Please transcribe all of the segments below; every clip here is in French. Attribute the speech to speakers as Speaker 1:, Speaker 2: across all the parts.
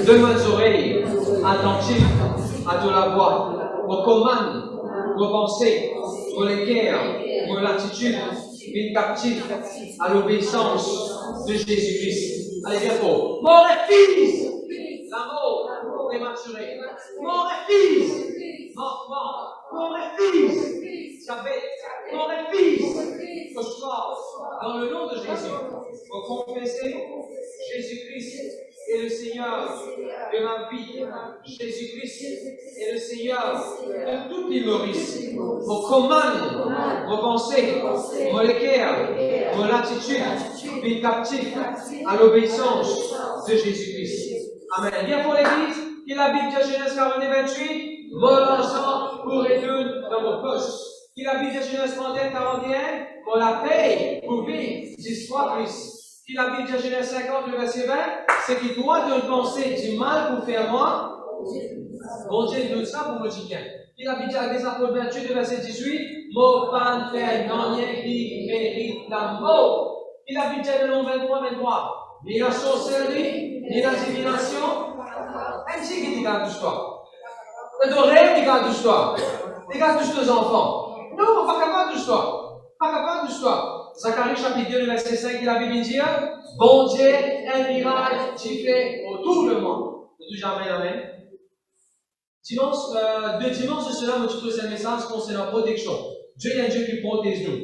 Speaker 1: de vos oreilles, attentifs à toute la voix, vos commandes, vos pensées, vos cœurs, vos attitudes, mais captifs à l'obéissance de Jésus-Christ. Allez, bien fort. Mort et fils! L'amour prématuré. Mort et fils! Mort et fils! Savez, mort et fils! Ce soir, dans le nom de Jésus, vous confessez Jésus-Christ est le Seigneur de ma vie. Jésus-Christ est le Seigneur de toute l'Île-Maurice. Vos commandes, vos pensées, vos cœurs, vos attitudes, vie captive à l'obéissance de Jésus-Christ. Amen. Bien pour l'Église, qui la Bible de Genèse 42, 28, vos enfants pour retourner dans vos poches. Qui la Bible de Genèse 31, 41, pour la paix, pour vivre 10 fois plus. Qui la Bible de Genèse 50, le verset 20, c'est qu'il doit de penser du mal pour faire moi. Bon Dieu nous ça pour me dire. Qui la Bible de des apôtres 28, le verset 18, mot pas fait non rien qui mérite la mort. Qui la Bible de Nom 23, 23, ni la sorcellerie, ni la divination. Est-ce qui garde l'histoire? C'est de rêve qui garde l'histoire. Qui garde tous les enfants. Non, pas capable d'histoire. Pas capable d'histoire. Zacharie chapitre 2, le verset 5, il a Bible dit, bon Dieu, un miracle tu fais autour de moi. Ne dis jamais amen. Dimanche, de dimanche, cela, je trouve un message concernant la protection. Dieu est un Dieu qui protège nous.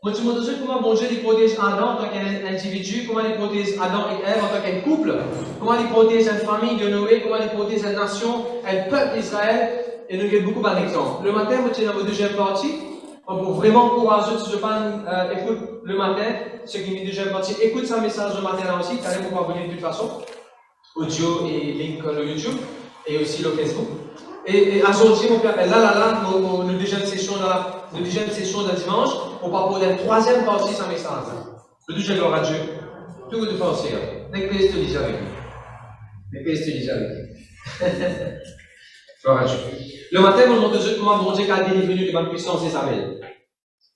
Speaker 1: Moi, tu me dis comment bon Dieu il protège Adam en tant qu'individu, comment il protège Adam et Ève en tant qu'un couple, comment il protège une famille de Noé, comment il protège une nation, un peuple d'Israël, et nous avons beaucoup d'exemples. Le matin, moi, tu es dans la deuxième partie. Pour vraiment courageux, si je parle, écoute le matin, ceux qui m'ont déjà parti, écoute ce message le matin là aussi, car vous pouvez venir de toute façon, audio et link le YouTube, et aussi le Facebook. Et aujourd'hui, mon père, là, nous deuxième session de dimanche, on va pour la troisième partie de ce message. Le deuxième gloire à Dieu. Tout le monde pense, avec PS te dis avec lui. Avec PS te dis avec lui. Gloire à Dieu. Le matin, on montre comment bon Dieu a délivré de ma puissance Isabelle.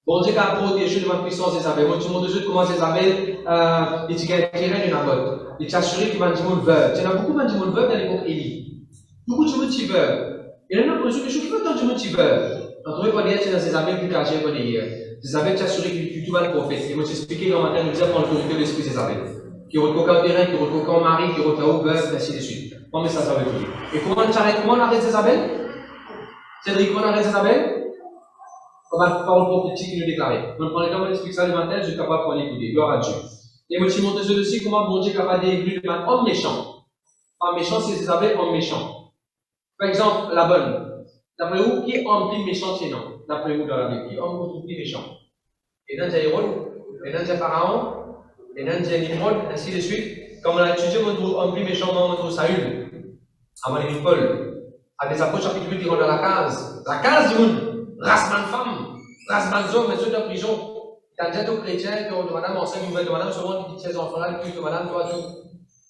Speaker 1: Bon Dieu a protégé de ma puissance Isabelle. Moi, tu montres comment Isabelle, il dit qu'elle tirait de Naboth. Il t'a assuré qu'il m'a dit mon veuve. Il y en a beaucoup qui m'ont dit mon veuve dans l'époque Élie. Beaucoup de gens qui veulent. Il y en a qui ont dit je veux tant de gens qui veulent. Quand on veut connaître, c'est dans Isabelle qui t'a géré pour hier. Isabelle t'a assuré qu'il tu vas le prophète. Et moi, t'expliquer le matin, nous dire pour l'autorité de l'esprit d'Isabelle. Qui recoque en terrain, qui recoque en mari, qui recoque au veuve, ainsi de suite. Bon message avec vous. Et comment on arrête Isabelle? Cédric, comment on arrête Isabelle? Comme la parole prophétique qui nous déclarait. Donc, pendant que on explique ça le matin, je suis capable de l'écouter. Gloire à Dieu. Et moi, je montre aussi comment bon Dieu est capable d'élever de homme méchant. Pas méchant, c'est Isabelle, homme méchant. Par exemple, la bonne. D'après vous, qui est homme plus méchant chez nous? D'après vous, dans la Bible, qui est homme plus méchant? Et dans Hérode, et dans Pharaon, et dans Nimrod, ainsi de suite. Comme on a étudié, on trouve homme plus méchant, on trouve Saül. Avant les Paul. À des apôtres chapitre 8, ils rentrent dans la case. La case du monde. Rassement de femmes, rassement d'hommes, mais ceux de prison. Il y a déjà aux chrétiens que madame enseigne une nouvelle de madame, souvent qui dit ses enfants-là, puis que madame doit tout.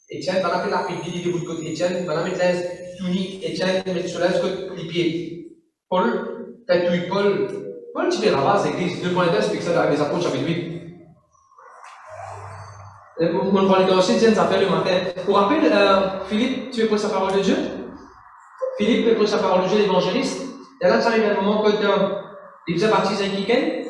Speaker 1: Étienne, madame fait la pépite, il est de côté Étienne, madame est tunique, Étienne, met sur l'aise les pieds. Paul, t'as tué Paul. Paul, tu fais la base, l'église. 2.2 explique ça dans les apôtres chapitre 8. On va aller dans Étienne, ça fait le matin. Pour rappel, Philippe, tu veux prêcher sa parole de Dieu? Philippe veut prêcher sa parole de Dieu, l'évangéliste. Et là, ça arrive à un moment quand il faisait baptiser un week-end,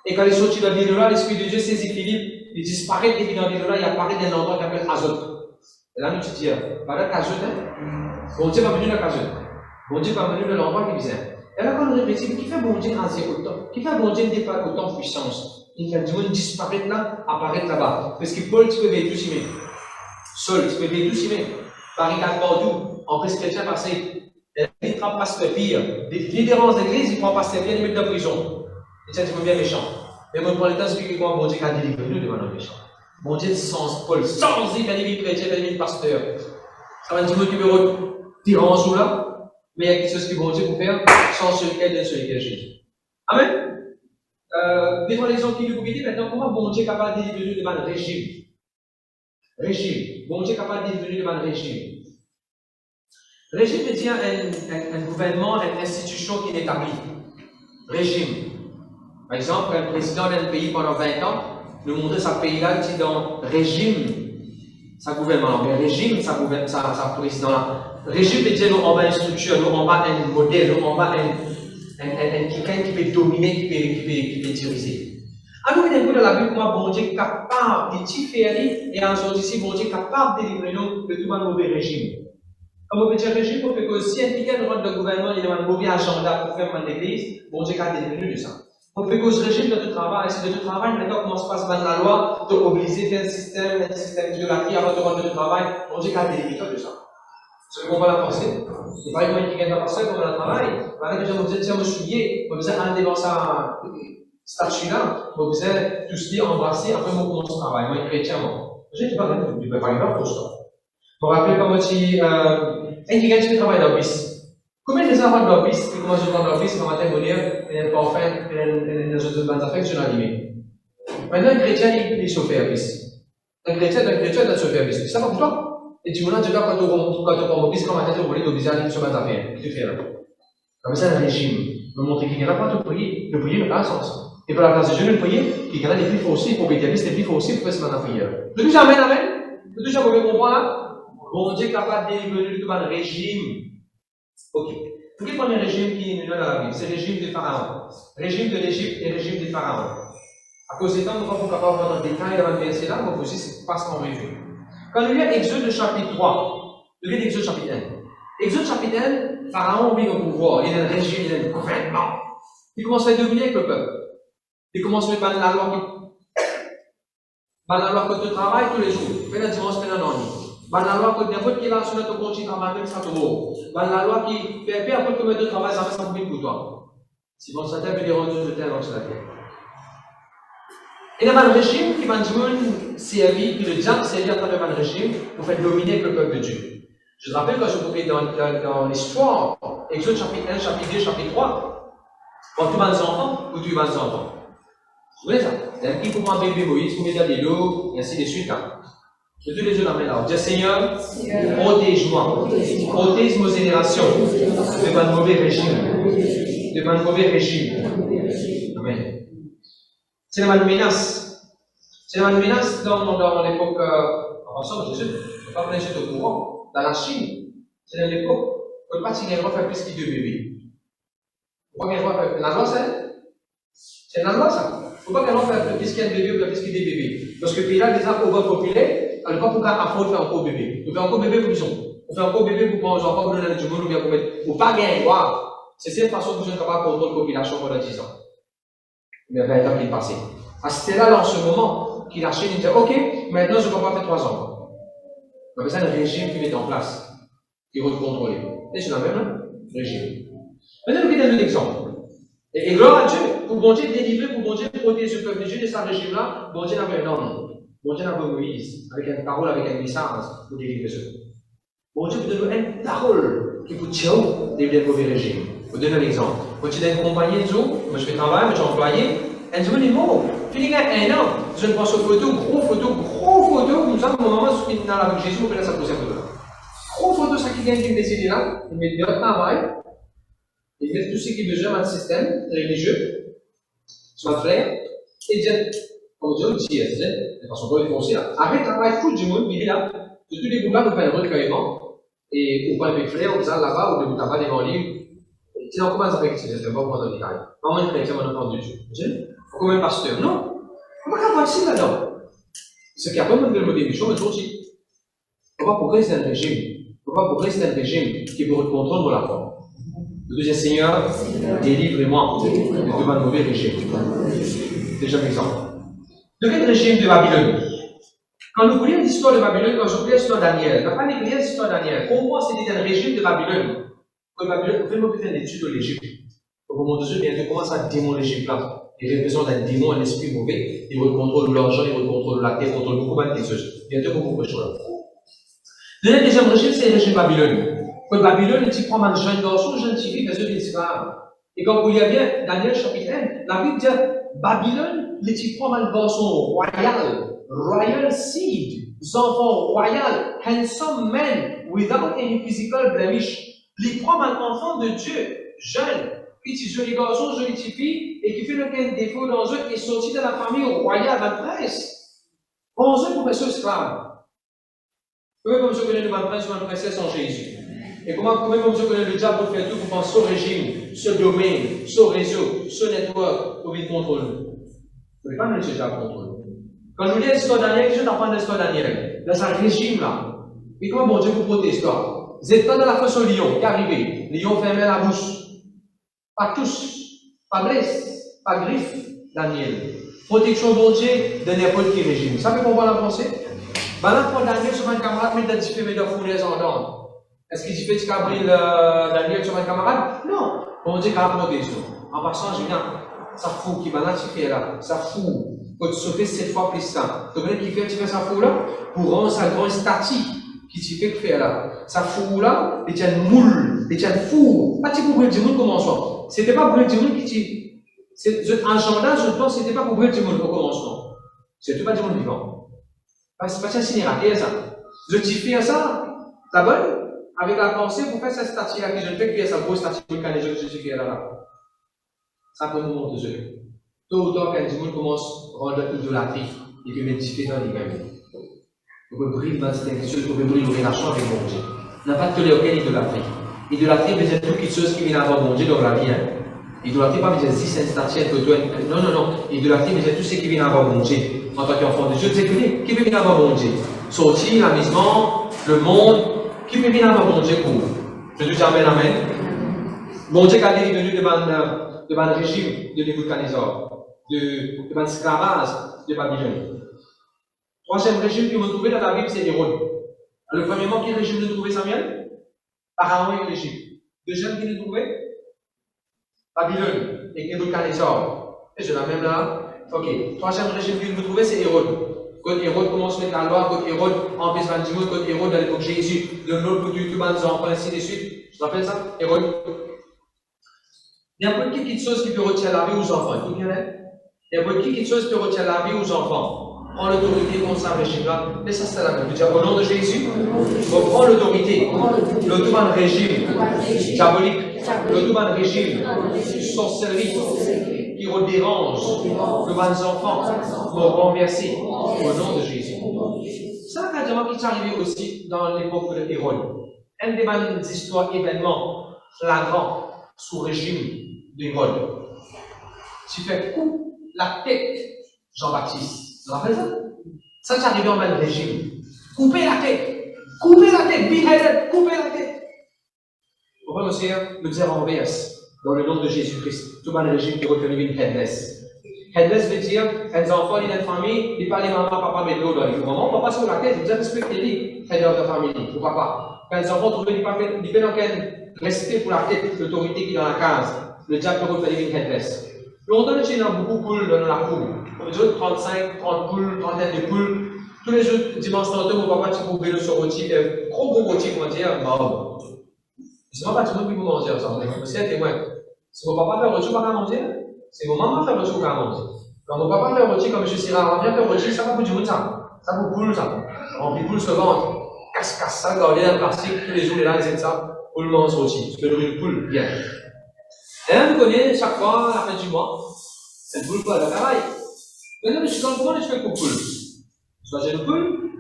Speaker 1: et quand il est sorti dans l'île là, l'Esprit de Dieu saisit Philippe, il disparaît, et puis dans l'île là, il apparaît dans un endroit qui s'appelle Azote. Et là, nous te dis, pas dans Azote, hein? Bon Dieu va venir dans Azote. Bon Dieu va venir dans l'endroit qui vient. Et là, quand on réfléchit, qui fait bon Dieu agir autant? Qui fait bon Dieu ne pas autant de puissance? Il fait du monde disparaître là, apparaître là-bas. Parce que Paul, tu peux veiller tout cimer. Saul, tu peux veiller tout cimer. Barricade partout, en plus chrétien passé. Il prend pasteur pire. Les leaders d'église, ils prennent pasteur pire, ils mettent en prison. Et ça, tu peux bien méchant. Mais moi, pour le temps, expliquer comment bon Dieu a délivré nous devant le méchant. Bon Dieu, sans Paul, sans y faire des chrétiens, faire des pasteurs. Ça va dire que tu veux tirer en jour là, mais il y a quelque chose que bon Dieu peut faire sans sur lequel Jésus. Amen. Des fois, les gens qui nous disent maintenant, comment bon Dieu est capable de délivrer devant le régime? Régime. Bon Dieu est capable de délivrer devant le régime. Régime veut dire un gouvernement, une institution qui est établie. Régime. Par exemple, un président d'un pays pendant 20 ans, nous montrer ce pays-là qui est dans régime. ça gouvernement. Mais régime, ça président là. Régime veut dire nous on va une structure, nous on va un modèle, nous on va quelqu'un qui peut dominer, qui peut diriger. Alors, il y a dans la Bible, moi, bon Dieu est capable de différer et en sorte ici, bon Dieu est capable de délivrer nous de tout un mauvais régime. Un mauvais régime pour que si quelqu'un rentre dans le gouvernement, il a un mauvais agenda pour faire l'église, bon Dieu a délivré nous de ça. On peut cause régime de tout travail, et si de tout travail, maintenant, comment se passe dans la loi, de obliger faire un système de la vie avant de rentrer de travail, bon Dieu a délivré de ça. Vous savez comment la pensée? Il n'y a pas une qui gagne la pensée pour le travail. Voilà que vous êtes me souiller, vous êtes un devant ça. Statut-là, vous êtes tout ce qui est embrassé, après moi commence le travail, moi chrétien, moi. Je ne sais pas, tu peux pas y voir pour ça. Vous vous rappelez comment tu qui gagne du travail dans le bus? Combien de gens dans le bus, qui commencent à dans le bus, quand matin, vous dire, il y a un parfum, il y a une bonne affaire, je l'ai animé. Maintenant, un chrétien, il est chauffé à bus. Un chrétien doit chauffé à bus. Ça va pour toi? Et tu me dis, quand tu prends le bus, quand matin, tu voulais t'obliger à aller sur bonne affaire. Qu'est-ce que tu fais là? Comme ça, un régime. Me montrer qu'il n'y a pas de prier. Le prier n'a pas de sens. Et par la place de Dieu, le prier, qu'il y en a des plus faussés, pour péter les plus faussés, pour faire ce matin prière. Le tout jamais, amen? Le tout jamais, vous comprenez là? Bon Dieu est capable de délivrer tout un régime. Ok. Vous voyez qu'on a un régime qui est dans la Bible, c'est le régime des pharaons. Régime de l'Égypte et le régime des pharaons. À cause des temps, nous ne sommes pas capables de voir dans le détail avant de verser là, mais aussi, c'est pas ce qu'on revue. Quand nous lisons Exode chapitre 3, nous lisons Exode chapitre 1. Exode chapitre 1, Pharaon vit au pouvoir, il a un régime, il a un gouvernement. Il commence à dominer avec le peuple. Il commence à faire la loi que tu travailles tous les jours. Fais la dimanche, fais la nuit. La loi que n'importe qui est là sur notre continent travaille, ça te vaut. La loi qui fait peu importe combien de travail, ça reste un peu pour toi. Si bon, ça t'aime de retour de terre sur la terre. Et il y a un régime qui va nous servir, qui le diable servir à travers un régime pour faire dominer le peuple de Dieu. Je te rappelle quand je vous dis dans l'histoire, Exode chapitre 1, chapitre 2, chapitre 3, quand tu vas des enfants, ou tu vas des enfants. Vous voyez ça? Il y a qui pour un bébé Moïse, pour mettre des lots, et ainsi de suite. De tous les jours, la main là. Dis Seigneur, protège-moi, protège nos générations de un mauvais régime. De un mauvais régime. Amen. C'est une menace. C'est une menace dans l'époque, ensemble, je ne sais pas si vous êtes au courant, dans la Chine, c'est dans l'époque, on ne peut pas si un roi fait plus que 2 bébés. Pourquoi qu'un roi fait la loi, c'est la loi, ça. Il ne faut pas qu'un roi fait plus qu'un bébé ou plus que des bébés. Parce que pays-là, déjà, on va populaire, alors pas pour qu'un enfant fait encore bébé. On fait encore bébé pour bison. On fait encore bébé pour prendre les enfants pour donner du monde ou bien pour mettre. Ou pas gagner, wow. C'est cette façon que je suis capable de contrôler la population pendant 10 ans. Mais 20 ans qui est passé. C'était là, en ce moment, qu'il a Chine, il dit, ok, maintenant je ne peux pas faire 3 ans. Donc c'est un régime qui met en place, qui va contrôler. Et c'est le même régime. Maintenant, nous avons un exemple. Et gloire à Dieu, pour bon Dieu délivrer, pour bon Dieu protéger ce peuple de Dieu de ce régime-là, bon Dieu avait un homme. Bon Dieu avait Moïse, avec une parole, avec un message pour délivrer ce peuple. Bon Dieu peut donner une parole qui peut tirer des mauvais régimes. Je vous donne un exemple. Quand tu es une compagnie de Zoom, moi je fais travail, moi je suis employé, et je me dis, bon, fini un an, je ne pense aux photos, gros photos, comme ça, mon maman, ce qui est dans la vie de Jésus, on peut la poser photo là. Gros photos, ça qui gagne qui décide là, ils mettent bien travail, ils mettent tout ce qui est besoin dans le système religieux, soit clair, et disent, comme Dieu dit, de façon pas défoncée là, arrête de travailler tout du monde, il est là, de tous les bouts-là, vous faites un recueillement, et pour pas un peu clair, on là-bas, ou de vous taper devant le livre, sinon, comment ça fait que c'est pas pour le détail? Maman, une chrétienne, mon enfant de Dieu. Comme un pasteur, non. Comment on va passer là-dedans? Ce qui a pas mal de modèles des choses, mais aussi. Pourquoi progresser dans un régime? Pourquoi progresser dans un régime qui vous contrôle pour la foi? Le deuxième Seigneur, délivre-moi de tout un mauvais régime. Déjà un exemple. Deuxième régime de Babylone. Quand nous voulons l'histoire de Babylone, quand je lis l'histoire de Daniel, on va pas lire l'histoire de Daniel. Pour moi, c'était un régime de Babylone. Quand Babylone, vous pouvez faire une étude de l'Égypte. Au moment de Dieu, bientôt commence à démolir l'Égypte là. Il représente un démon, un esprit mauvais. Il contrôle l'argent, il contrôle la terre, il contrôle beaucoup de choses. Bientôt, beaucoup de choses. Le deuxième régime, c'est le régime Babylone. Quand Babylone, il prend un jeune garçon, jeune fille, parce qu'il est esclave. Et quand vous voyez bien, Daniel chapitre 1, la Bible dit Babylone, il prend un garçon royal seed, enfants royal, handsome men, without any physical blemish. Il prend un enfant de Dieu, jeune, petit joli garçon, jolie petite fille, et qui fait aucun défaut dans eux, qui est sorti de la famille royale, la presse. 11 ans pour faire esclave. Combien de gens connaissent le prince ou une princesse en Jésus? Et combien de gens connaissent le diable pour faire tout pour penser au régime, ce domaine, ce réseau, ce network pour vite contrôler? Vous ne pouvez pas nous laisser le diable contrôler. Quand je vous dis l'histoire Daniel, je t'apprends l'histoire Daniel. Dans un régime là. Et comment bon Dieu vous protège toi? Vous êtes pas dans la fosse au lion, qui est arrivé. Lion fermait la bouche. Pas tous, pas blesse, pas griffe, Daniel. Protection bon Dieu de n'importe quel régime. Ça fait comprendre la pensée? Ben là, pour Daniel, sur un camarade, mais t'as diffé, mais de fouler les entendre. Est-ce qu'il dit que Gabriel Daniel sur un camarade? Non. Bon Dieu, qu'à protection. En passant, je viens. Ça fout qui va là, tu fais là. Ça fout. Quand tu sauves 7 fois plus ça. Tu connais qui fait, tu fais ça fout là? Pour rendre sa grande statue qui tu fais que faire là. Ça fout là, et tu as une moule, et tu as une four. Ah, tu peux brûler du monde comment ça? C'était pas brûler du monde qui tu. Un agenda, je pense, c'était pas pour brûler du monde au commencement. C'était pas du monde vivant. C'est pas ça, c'est ça. Je t'y fais ça, t'as bonne? Avec la pensée, pour faire cette statue là, que je ne fais que faire sa grosse statue quand les gens que je fais là. Ça peut nous montrer ce. Tôt ou tard, quand les gens commencent à rendre idolâtrie, ils peuvent méditer dans les mêmes. Vous pouvez briller dans cette question, vous pouvez briller une relation avec mon Dieu. N'a pas de toléré aucune idolâtrie. Idolâtrie veut dire toute chose qui vient avant mon Dieu dans la vie. Idolâtrie pas veut dire si c'est une statue que toi. Non, non, non. Idolâtrie veut dire tout ce qui vient avant mon Dieu. En tant qu'enfant de Dieu, tu sais qui peut venir avant mon Dieu? Sortir, l'amusement, le monde, qui peut venir avant mon Dieu pour? Je dis amen, amen. Mon Dieu quand il est venu devant le régime de Nebuchadnezzar, devant l'esclavage de Babylone. Troisième régime que vous trouvez dans la Bible, c'est Hérode. Le premier mot, quel régime nous trouvez, Samuel? Pharaon et l'Égypte. Deuxième, qui nous trouvez? Babylone et Nebuchadnezzar. Et je la même là. Ok. Troisième régime que vous trouvez, c'est Hérode. Quand Hérode commence à mettre la loi, quand Hérode empêche du monde, quand Hérode à l'époque de Jésus, de l'autre côté du bas des enfants, ainsi de suite. Je rappelle ça? Hérode. N'importe quelle chose qui peut retirer la vie aux enfants. Qui connaît? N'importe quelle chose qui peut retirer la vie aux enfants. Prends l'autorité contre ça, régime-là. Mais ça, c'est la même. Dire au nom de Jésus, on prend l'autorité. L'automan régime diabolique. L'automan régime sorcellerie qui redérange le bas des enfants. Nous renverser au nom de Jésus. Ça, quasiment, qui est arrivé aussi dans l'époque de Hérode. Un des bonnes histoires, événements flagrants sous régime d'Hérode. Tu fais coupe la tête Jean-Baptiste. Vous vous rappelez ça? Ça, c'est arrivé en même régime. Coupez la tête, beheaded, coupez la tête. Pourquoi le Seigneur nous dit renverse dans le nom de Jésus-Christ? Tout le régime qui reconnaît une headless. Headless veut dire, les enfants, ils ont une famille, ils parlent maman, papa, mettre l'eau dans les maman, on va pas sur la tête, vous respectez-les, head of the family, ou papa. Quand les enfants trouvent qu'ils peuvent aucun respect pour la tête, l'autorité qui est dans la case, le diable peut reconnaître une headless. Longtemps, il y a beaucoup de poules dans la cour. Les autres, 35, 30 poules, trentaine de poules. Tous les autres dimanches tantôt, mon papa, tu peux vélo sur rôti, gros rôti, pour dire, bon. C'est pas tout le monde qui peut manger ça. C'est un témoin. Si mon papa fait rôti, on va pas manger. Si mon maman fait rôti, on va manger. Quand mon papa fait rôti, comme je suis là, on vient faire rôti, ça va pour du monde, ça. Ça pour poule, ça. On fait poule se vendre. Casse ça, garder dans le plastique, tous les jours, les là, ils aiment ça. Poule mange rôti. Tu peux nourrir une poule, bien. Et là, vous connaissez chaque fois, à la fin du mois, cette poule, quoi, elle travaille. Maintenant, je suis dans le coin et je fais pour poule. Soit j'ai une poule,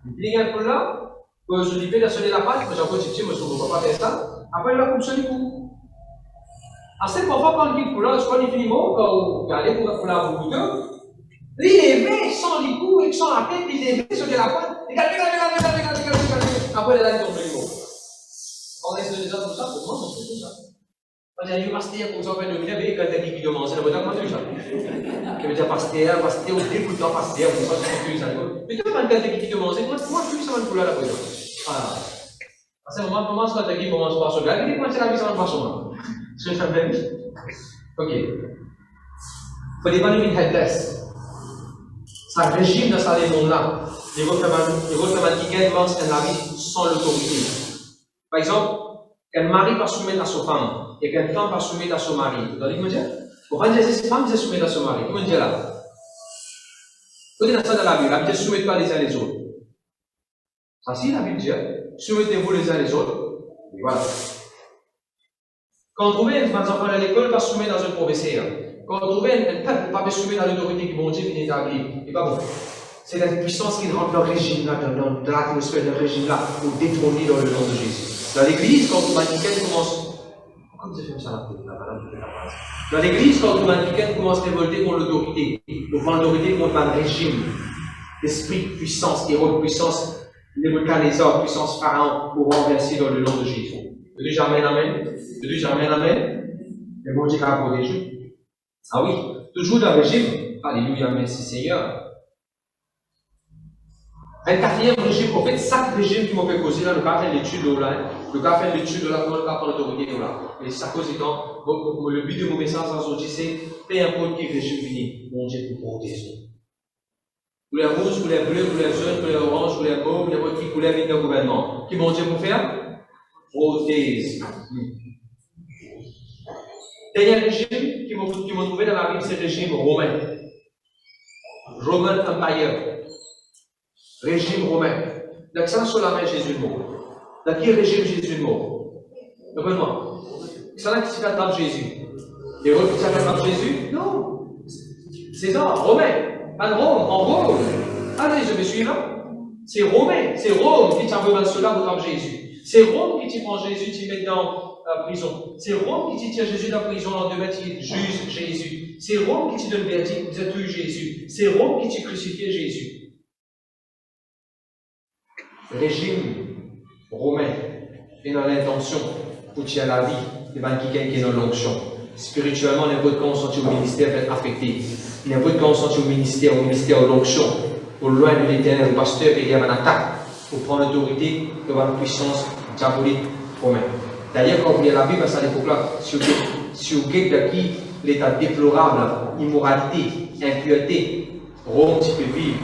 Speaker 1: je plie une poule là, je lui fais d'assonner la pâte, j'ai encore petit, moi je ne peux pas faire ça. Après, il va couper sur les coups. Alors, c'est parfois quand il dit poule là, je prends les finiments, quand vous allez pour la bouteille, il est levé sans les coups et sans la tête, il est levé sur de la pâte. Regardez. Après, là, il tombe les mots. On laisse les autres comme ça, pour moi, on fait tout ça. Quand j'ai eu pasteur, comme ça, on fait dominer, mais quand il dit qu'il doit manger, on va dire comment tu fais ça. Qui veut dire pasteur, on dit tout le temps pasteur, on va faire tout ça. Mais tu vois, quand il dit qu'il doit manger, comment tu fais ça, une couleur là, voilà. Parce que moment, quand il dit qu'il mange pas sur là, il dit comment c'est la vie, ça ne marche pas. C'est ça même. Ok. Il faut dépanner une headless. Ça régime dans sa monde là. Les gouvernements qui gagnent dans la vie sans l'autorité. Par exemple, qu'un mari va soumettre à sa femme et qu'une femme va soumettre à son mari. Vous allez me dire? Pourquoi dire que cette femme se soumet à son mari? Comment dire là? Vous dites ça dans la Bible, la Bible ne soumet pas les uns les autres. Ça, si la Bible dit, soumettez-vous les uns les autres. Et voilà. Quand on trouve un enfant à l'école, pas soumettre dans un professeur. Quand on trouve un peuple, pas soumettre dans l'autorité qui vont dire qu'il est établi. Et pas bon. C'est la puissance qui rentre dans le régime, là, dans l'atmosphère de régime là, pour détrôner dans le nom de Jésus. Dans l'église, quand le week-end commence. Pourquoi vous avez fait ça dans l'église, quand le week-end commence à révolter contre l'autorité, pour prendre l'autorité contre le régime, l'esprit de puissance, héros de puissance, Nebuchadnezzar, puissance pharaon, pour renverser dans le nom de Jésus. Je dis jamais amen. Je dis jamais amen. Mais bon Dieu a protégé. Ah oui, toujours dans le régime. Alléluia, merci Seigneur. Un quatrième régime, en fait, chaque régime qui m'a fait causer là, le cas fait l'étude là, le cas fait l'étude là, le cas prend l'autorité là. Et ça cause étant, le but de mon message aujourd'hui, c'est peu importe quel régime vient, mon Dieu pour protéger. Couleur rouge, couleur bleue, couleur jaune, couleur orange, couleur mauve, n'importe quelle couleur vient dans le gouvernement. Qui bon Dieu pour faire? Protège. Dernier régime qui m'a trouvé dans la Bible, c'est le régime romain. Roman Empire. Régime romain. L'accent sur la main, Jésus est mort. Dans quel régime Jésus est mort? Regarde-moi. C'est là qui s'est attrape Jésus. Les Romains qui s'est attrape Jésus? Non. C'est ça, romain. Pas de Rome, en Rome. Allez, je me suis là. C'est romain. C'est Rome qui t'envoie dans cela pour attraper Jésus. C'est Rome qui t'y prend Jésus, t'y met dans la prison. C'est Rome qui t'y tire Jésus dans la prison, en devant t'y juge Jésus. C'est Rome qui t'y donne le verdict, vous êtes tué Jésus. C'est Rome qui t'y crucifie Jésus. Régime romain est dans l'intention pour tirer la vie de quelqu'un qui est dans l'onction. Spirituellement, n'importe quand on sent au ministère va être affecté. N'importe quand on sent au ministère de l'onction, au loin de l'éternel, le pasteur qui a une attaque pour prendre l'autorité devant la puissance diabolique romaine. D'ailleurs, quand vous lisez la Bible à cette époque-là, si vous regardez de qui l'état déplorable, immoralité, impureté, Rome, tu peux vivre,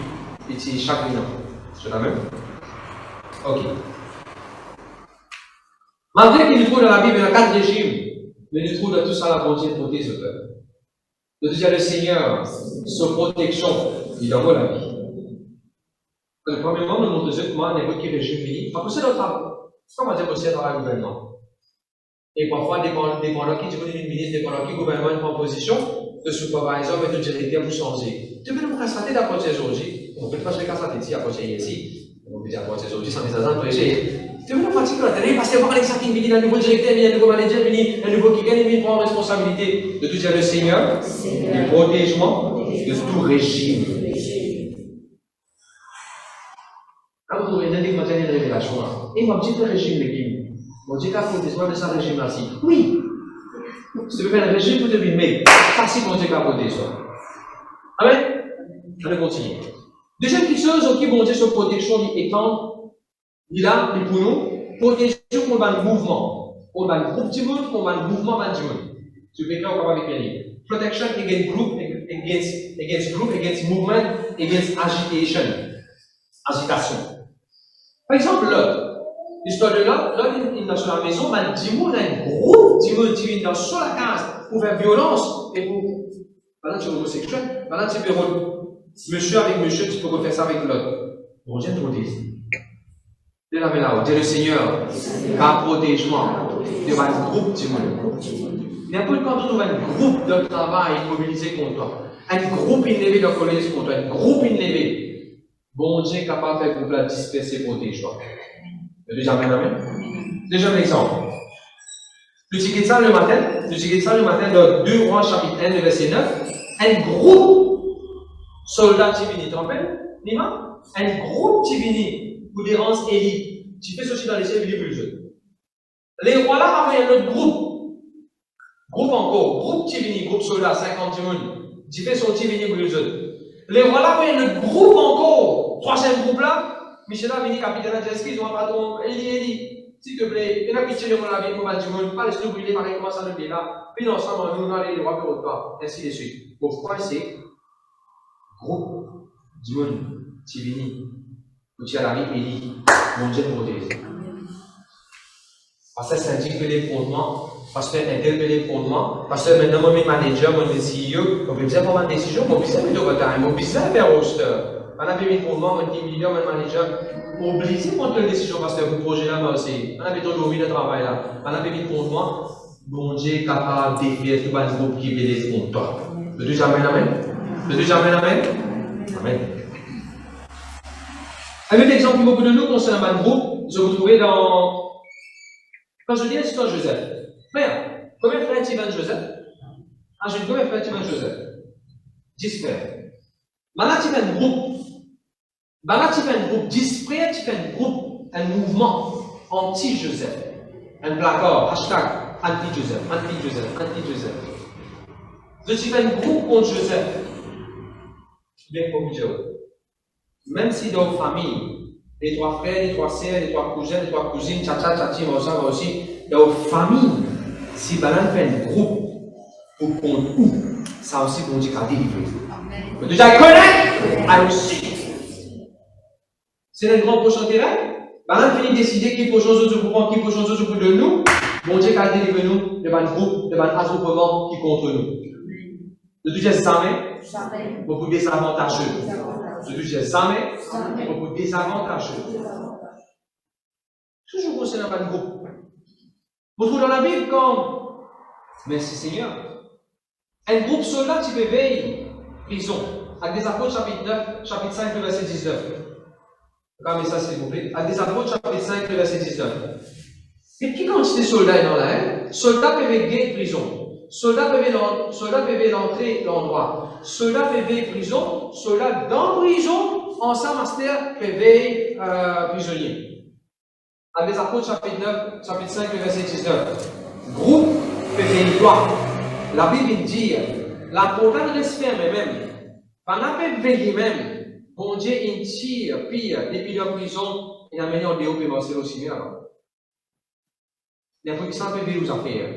Speaker 1: et c'est chaque minute. C'est la même? Ok. Malgré qu'il nous trouve dans la Bible, il y a 4 régimes, mais nous trouve dans tout ça la volonté de protéger le peuple. De dire le Seigneur, sa protection, il envoie la vie. Le premier moment, nous montre que moi, n'importe quel régime fini, parce que c'est notre travail. Comment dire que c'est dans le gouvernement? Et parfois, dépendant qui dit une ministre, dépendant qui gouvernement prend position, le supervisor et le directeur vous changer. Tu peux nous constater d'approcher aujourd'hui, on peut pas se casser ici, approcher ici. On peut dire approcher aujourd'hui, sans des agents pour essayer. Tu veux nous pratiquer la télé, parce que voir les sacs qui viennent, un nouveau directeur, un nouveau manager, un nouveau qui gagne, il prend responsabilité de tout dire le Seigneur, du protégement de tout régime. Quand vous regardez une révélation, il m'a dit le régime de qui? On dit qu'à protéger de ce régime-là. Oui. Si tu veux faire un régime, vous devez mais facile pour dire qu'à protéger. Amen. Allez, continuer. Deuxième petite chose, qui vont dire sur protection étant, il a, pour nous, protection contre le mouvement. Contre le groupe du monde, contre le mouvement du monde. Tu peux faire avec les protection against group, against movement, against agitation. Agitation. Par exemple, l'histoire de l'autre, il est dans la maison, mais il y a un groupe de monde qui vient dans la case pour faire violence et pour. Pendant que tu es homosexuel, pendant que tu peux monsieur avec monsieur, tu peux refaire ça avec l'autre. Bon Dieu te protège. Dis la main là-haut. Dis le Seigneur, car protège-moi devant un groupe de monde. N'importe quand on trouve un groupe de travail mobilisé contre toi, un groupe inlevé de colère contre toi, un groupe inlevé. Bon Dieu est capable de faire groupe là disperser, protège-toi. Déjà, amen. Deuxième exemple. Nous disons ça le matin dans 2 Rois chapitre 1, le verset 9. Un groupe soldat qui vient tromper, un groupe qui vient pour déranger Élie, qui fait ceci dans les cieux, il plus jeune. Les rois là avaient un autre groupe. Groupe encore, groupe qui vient, groupe soldat, 50 personnes, qui fait son petit vient plus jeune. Les rois là avaient un autre groupe encore. Troisième groupe là. Michel a venu capitaine à Jeski, ils ont un patron, Eli, s'il te plaît, il a pitié de mon avis, pour du monde, pas laisser nous brûler, pareil, comment ça nous là, puis ensemble, nous, on a les rois pour autre part, ainsi de suite. Pourquoi c'est groupe du monde, Tivini, pour tirer la vie, Eli, mon Dieu protège. Parce que ça indique que les fondements, parce que interpelle les fondements, parce que maintenant, mon manager, mon CEO, on peut dire pour ma décision, on peut dire de retard, on peut dire faire roster. On a mis fondement, un team leader, un manager, obligé de prendre une décision parce que le projet là, mais aussi, on a mis tout le travail là. On a mis fondement, bon Dieu est capable de défier tout le groupe qui veut les contre toi. Le deuxième amen, amen. Le deuxième amen. Amen. Un autre exemple pour beaucoup de nous concernant un groupe, je vous trouvez dans. Quand je dis l'histoire de Joseph, frère, combien de frères Tivan Joseph? Ah, je dis combien de frères Tivan Joseph? 10 frères. Maintenant, tu fais un groupe. Maintenant, tu fais un groupe. 10 frères, tu fais un groupe, un mouvement anti-Joseph. Un placard, hashtag anti-Joseph, anti-Joseph, anti-Joseph. Donc, tu fais un groupe contre Joseph. Bien pour vous. Même si dans la famille, les 3 frères, les 3 sœurs, les 3 cousins, les 3 cousines, tcha-tcha, tcha-tchi, moi aussi, dans la famille, si Balan fait un groupe pour contre où, ça aussi, bon Dieu, a délivré. Mais déjà, connaître, alors aussi. C'est un grand prochain terrain. Balan finit de décider qui peut changer pour prendre, qui peut changer pour de nous. Bon Dieu, a délivré nous de un groupe, de un attroupement qui contre nous. De tout jamais, beaucoup désavantageux. De tout jamais, beaucoup désavantageux. Toujours concernant un groupe. Vous trouvez dans la Bible comme, merci Seigneur, un groupe soldat qui veille prison. Avec des apôtres chapitre 9, chapitre 5, le verset 19. Regardez ça s'il vous plaît. Avec des apôtres chapitre 5, le verset 19. Et qui quantité de soldats dans là? Soldats peuvent veiller prison. Soldats peuvent l'entrée l'endroit. Soldats peuvent veiller prison. Soldats dans prison, ensemble master peuvent veiller prisonnier. Avec les apôtres chapitre 9, chapitre 5, le verset 19. Groupe peut veiller toi. La Bible dit, l'important de se faire même. Pendant que veiller même, bon Dieu il tire pire depuis la prison, il a mené en déo pour avancer aussi bien. N'importe qui s'en peut veiller aux affaires.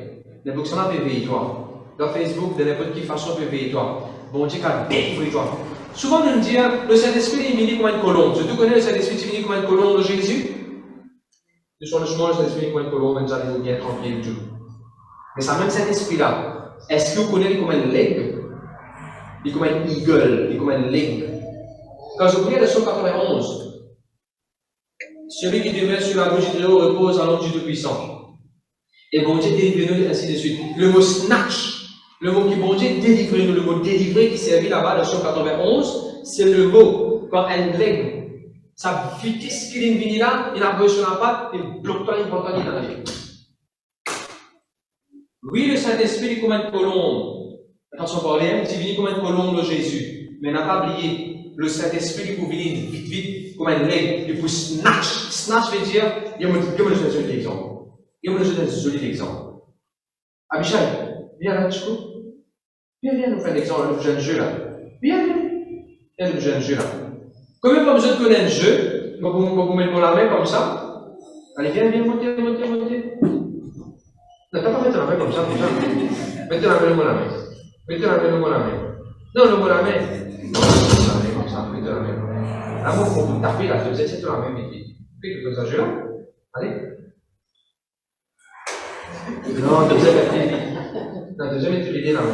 Speaker 1: N'importe qui s'en peut veiller toi. Dans Facebook, de n'importe quelle façon peut veiller toi. Bon Dieu a délivré toi. Souvent on me dit, le Saint-Esprit est venu comme une colombe. Tu connais le Saint-Esprit est venu comme une colombe de Jésus? Sur le chemin, le Saint-Esprit est comme une colombe, même ça, bien tranquille du tout. Mais ça même cet esprit-là, est-ce que vous connaissez comme un leg? Il est comme un eagle, il est comme un leg. Quand je vous lis le psaume 91, celui qui demeure sur la gauche du haut repose à l'ombre du Tout-Puissant. Et bon Dieu délivre-nous, ainsi de suite. Le mot snatch, le mot qui bon Dieu délivre-nous, le mot délivrer qui servit là-bas, le psaume 91, c'est le mot quand un leg. Sa vitesse qui vient là, il a besoin sur la patte, il bloque pas, il bloque pas, il a vie. Oui, le Saint-Esprit est comme une colombe. Attention, parler, il vient comme une colombe de Jésus. Mais n'a pas oublié, le Saint-Esprit il peut venir vite, vite, comme un leg, il peut snatch. Snatch veut dire, il y a un joli exemple. Il y a un joli exemple. Abishai, viens là, Chico. Viens nous faire l'exemple, le jeune jeu là. Viens le jeune jeu là. Combien pas besoin de connaître un jeu, vous mettez la main comme ça. Allez, viens, montez. Non, t'as pas mettre la main comme ça, déjà. Mettez la main, le mot la main. Mettez la main, le mot la main. Non, le mot la main. Non, mettez la main comme ça, mettez la main. Là, moi, pour vous taper, là, vous êtes la main, mettez. Faites comme ça, jeu là. Allez. Non, deuxième mettez. Non, deuxième mettez la main.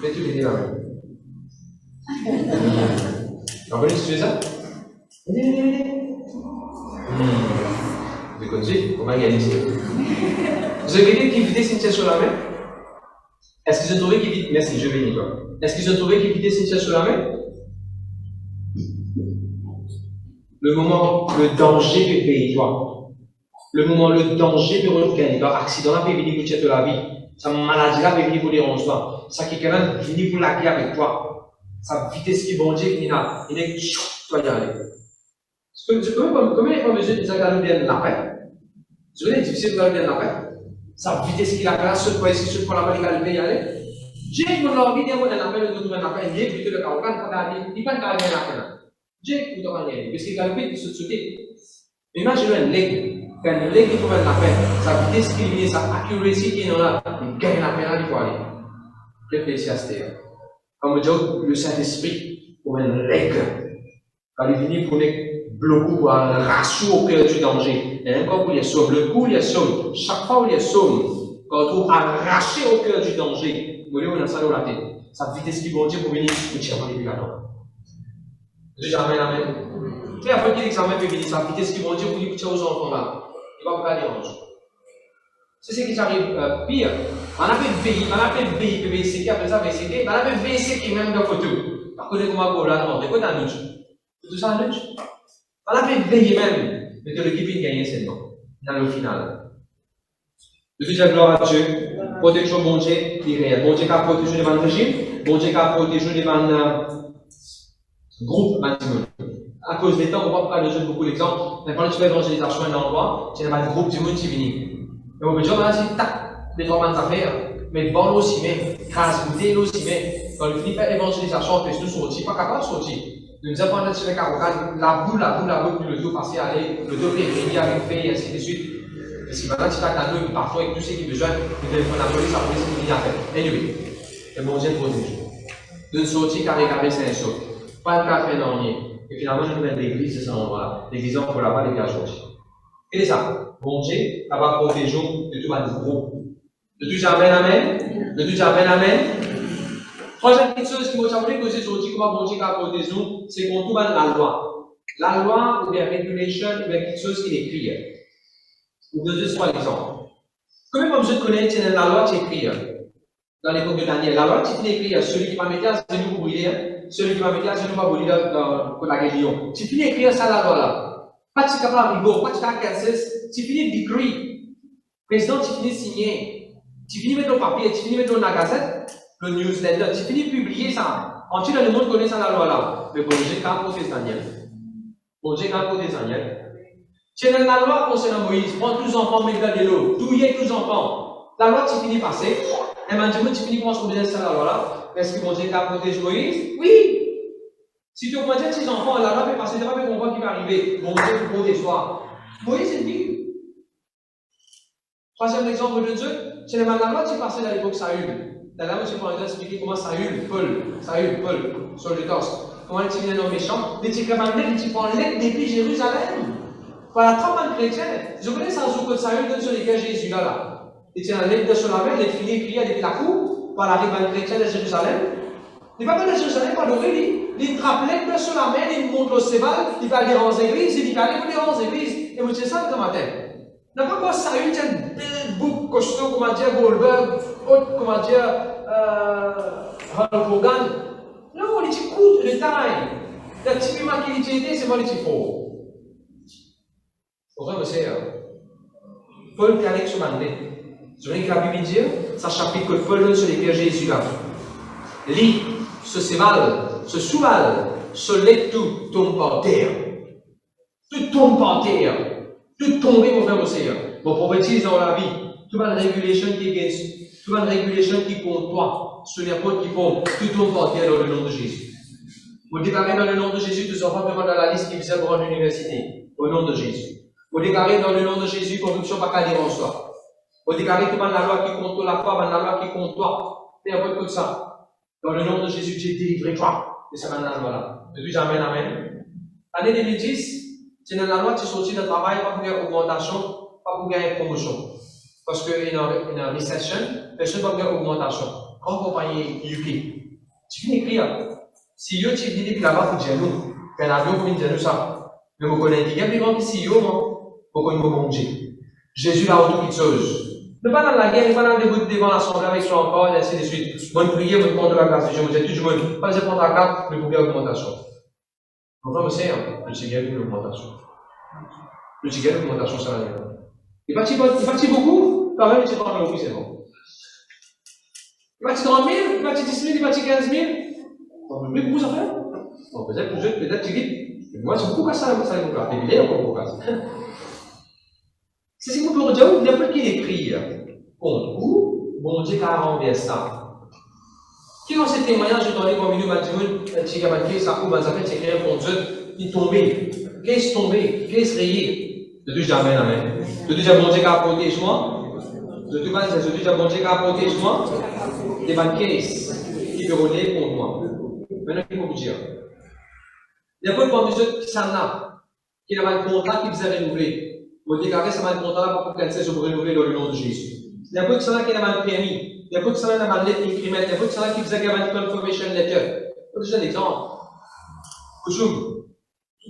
Speaker 1: Mettez la main. Vous voulez tuer ça? Venez. Vous connaissez? On va égaliser. Vous avez quelqu'un qui vidait Cynthia sur la main? Est-ce qu'ils ont trouvé qu'il vidait? Merci, je vais Nicolas. Est-ce qu'ils ont trouvé qu'il vidait Cynthia sur la main? Le moment, le danger peut payer toi. Le moment, le danger peut revenir. L'accident là peut venir pour tuer la vie. Sa maladie là peut venir pour déranger toi. Ça qui est quand même venu pour la guerre avec toi. Sa vitesse qui bon Dieu qui est là. Il est toi y aller. Comment il faut mesurer ça quand bien la paix? Je veux dire, difficile de bien la paix. Sa vitesse qu'il a là, ce point ici, ce point là-bas, il va y aller. J'ai une envie d'avoir un appel de trouver un appel, il est plutôt le cas, il va pas gagner un appel. J'ai plutôt gagner, parce qu'il a le but de se sauter. Imaginez un leg, quand un leg qui trouve un appel, sa vitesse qu'il vient, sa accuracy qui est là, il gagne un appel, il faut aller. Réfléchissez à ce terme. Comme dit le Saint-Esprit, comme un leg, quand il vient pour bloquer pour arracher au cœur du danger. Et encore où il y a somme, le coup il y a somme. Chaque fois où il y a somme, quand on arraché au cœur du danger, vous voyez, on a ça dans la tête. Sa vitesse qui vont dire pour venir, vous tirez pas les pieds là-dedans. Jamais la main. Et après qu'il l'examen peut venir, sa vitesse qui vont dire pour lui tirer aux enfants là. Il va pas déranger. C'est ce qui arrive pire. On a fait veiller, VCK, après ça VCK, on a fait VCK même dans la photo. Par contre, comment on l'a demandé, quoi dans la nuit? Tout ça en nuit? On a veillé même, mais que l'équipe ait gagné seulement, dans le final. Je dis gloire à Dieu, protection bon Dieu, qui est réel. Bon Dieu qui a protégé les régime, bon Dieu qui a protégé les groupes maximum. À cause des temps, on ne va pas donner beaucoup d'exemples, mais quand tu fais l'évangélisation à un endroit, tu as un groupe du monde qui vient. Et on peut dire, c'est tac, des trois affaires, mais bon aussi, mais grâce goûter aussi, mais quand il finit faire l'évangélisation, on peut nous sortir, pas capable de sortir. Nous disons pendant que les carocanes, la boule, puis le dos passé, aller, le dos est avec fait, et ainsi de suite. Parce que maintenant, tu t'as nous, parfois, avec tout ce qui est besoin, tu téléphones à la police qui vient faire. Anyway, le bon Dieu protège. De ne sortir carré, c'est un saut. Pas de café dans le et finalement, je mets l'église de cet endroit-là. L'église, on ne peut pas les gars sortir. Et c'est ça. Bon Dieu, ça va protéger de tout le groupe. De tout jamais, amen. De tout jamais, amen. Troisième petite chose qui m'a voulu poser sur comment bon Dieu va protéger, c'est qu'on trouve la loi. La loi ou bien régulation ou bien quelque chose qui est écrit. Ou deux, trois exemples. Combien de besoin de connaître la loi qui est écrite dans l'époque de Daniel? La loi qui est écrite, celui qui va mettre à genoux pour brûler, celui qui va mettre à genoux pour brûler pour la guérison. Tu finis d'écrire ça la loi là. Pas de capable de pas de faire tu finis d'écrire. Président, tu finis de signer. Tu finis de mettre au papier, tu finis de mettre dans la gazette, le newsletter, tu finis de publier ça. Ensuite, le monde connaît ça la loi là. Mais bon Dieu, quand protéger Daniel. Bon Dieu, quand protéger Daniel. Tu as la loi concernant Moïse, prends tous les enfants, mets dans l'eau, touillez tous les enfants. La loi, tu finis passer. Et maintenant, tu finis comment se connaître ça la loi là. Est-ce que bon Dieu, quand protéger Moïse? Oui. Si tu augmentes tes enfants, la loi peut passer, tu ne vas pas comprendre qui va arriver. Bon Dieu, pour protéger toi. Moïse, il dit. Troisième exemple de Dieu, c'est la loi qui passait dans l'époque Saül. La loi, c'est pour expliquer comment Saül, Paul, sur le torse, comment il était un homme méchant, il était capable de prendre l'aide depuis Jérusalem. Voilà, 30 chrétiens. Je connais ça au côté de Saül, sur lesquels Jésus là. Il était dans l'aide de sur la mer, il est fini crié depuis la cour, par la rive chrétienne de Jérusalem. Il va pas de Jérusalem, pas adorer, il trappe l'aide sur la mer, il monte le Sébal, il va aller dans l'église, il va aller dans l'église. Et vous savez ça le matin. N'a pas quoi Saül, il y a une belle boucle costaud, comment dire, Goldberg, haute, comment dire, Hulk Hogan. Non, il est court de taille. La typiquement qu'il était, c'est moi qui fort. Au vrai, monsieur, Paul qui allait se demander. Je veux que la Bible dit, ça chapitre que Paul donne sur les pieds Jésus là. Lit, ce séval, ce souval, ce lait tout tombe par terre. Tout tombe par terre. Tout tombe, mon frère, monsieur. Mon prophétise dans la vie. Tout va une régulation qui est, tout va une régulation qui compte toi. Sur les portes qui font, tout tombe par terre dans le nom de Jésus. Vous déclarez dans le nom de Jésus, tous enfants demandent dans la liste qui vient pour l'université. Au nom de Jésus. Vous déclarez dans le nom de Jésus, corruption pas qu'à dire en soi. Vous déclarez que la loi qui compte la foi, la loi qui compte toi. Fais un peu comme ça. Dans le nom de Jésus, tu es délivré, toi. Et c'est maintenant la loi là. Depuis jamais, amen. L'année 2010, c'est dans la loi, tu es sorti de travail, pas pour gagner augmentation, pas pour gagner promotion. Parce qu'il y a une recession, personne ne va gagner augmentation. Grande compagnie UK. Tu viens écrire. Si yo, tu viens depuis là-bas, pour dire nous. Puis l'avion, pour dire nous ça. Mais vous connaissez, il y a plus grand que si yo, moi. Vous connaissez mon Dieu. Jésus a autre chose. Ne pas dans la guerre, ne pas dans le début devant l'assemblée avec son corps, et ainsi de suite. Bonne prière, bonne compte de la grâce de Dieu. Vous êtes tout le monde. Pas de prendre la carte, mais pour gagner augmentation. Enfin, vous savez, le Seigneur veut l'augmentation. Le Seigneur veut l'augmentation salariale. Il bâtit beaucoup, quand même, il ne pas beaucoup, c'est bon. Il bâtit 30 000, il bâtit 10 000, il bâtit 15 000. On peut plus beaucoup ça faire. On peut peut-être tu dis, moi, c'est beaucoup ça, ça nous plaît. Il est encore beaucoup ça. C'est ce que vous pouvez dire, il n'y a pas qu'il écrit contre où, bon Dieu, qui a renversé ça. Qui dans ces témoignages, je donnais comme une matimoun, qui a marqué ça, ou ça fait écrire contre Dieu, il est tombé. Qu'est-ce tombé? Qu'est-ce rayé? De tout jamais, amen. De tout jamais, bon Dieu, qui a protégé moi. De tout jamais, bon Dieu, qui a protégé moi. Des bonnes caisses qui peuvent rouler contre moi. Maintenant, il faut vous dire. Il y a pas de Dieu qui s'en a, qui a un contrat qui vous a renouvelé. Vous déclarez ça va un contrat pour qu'elle cesse de renouveler dans le nom de Jésus. Il y a pas de ça qui a un permis. Il y a pas de ça qui a un lettre d'incriment. Il y a pas de ça qui vous a un confirmation letter. Je donne un exemple. Toujours,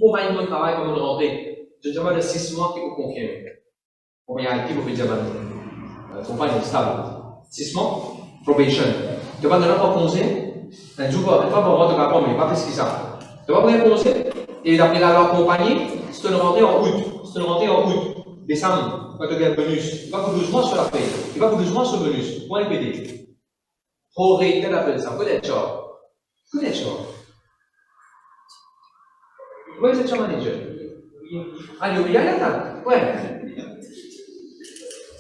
Speaker 1: on va y travail comme on rentré. Je demande de 6 mois qui vous confirme. On va y aller, qui vous dire maintenant. Compagnie stable. 6 mois, probation. Tu ne vas pas donner un congé. Un jour, une fois pour rentrer à la mais pas fait ce qu'il ça. Tu vas pas donner un congé. Et d'après la loi compagnie, c'est une rentrée en août. C'est une rentrée en août. Décembre, quand tu as un bonus. Il va pour 12 mois sur la paye. Il va pour 12 mois sur le bonus. Point PD. Prorated, qu'elle appelle ça. Quoi d'être short? Quoi d'être short? Quoi est-ce que tu manager? Alléluia, là. Ouais.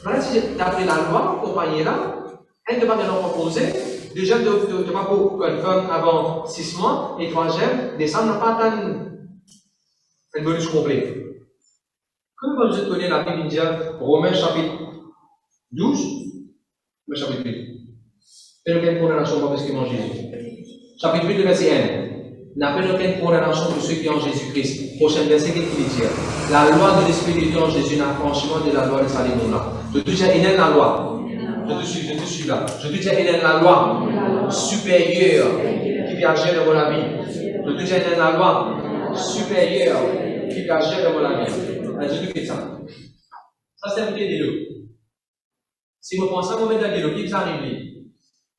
Speaker 1: Voilà, si d'après la loi, compagnie là, elle ne va pas nous proposer. Déjà, tu ne vas pas confirmer avant 6 mois. Et troisième, décembre n'a pas atteint un bonus complet. Comme vous connaissez la Bible indienne, Romains chapitre 12, le chapitre 8. Il n'y a aucune condamnation pour ceux qui ont Jésus. Chapitre 8, le verset 1. N'a pas aucune condamnation pour ceux qui ont Jésus-Christ. Prochain verset, qu'est-ce qu'il dit? La loi de l'Esprit de Dieu en Jésus n'a franchement de la loi de Salomon. Je te dis, il est la loi. Je te suis là. Je te dis, il est la loi supérieure qui vient agir dans la vie. Je te dis, il est la loi supérieure qui vient agir dans la vie. Je te dis ça. Ça, c'est un petit délit. Si vous pensez à un moment de l'eau, qui vous arrive?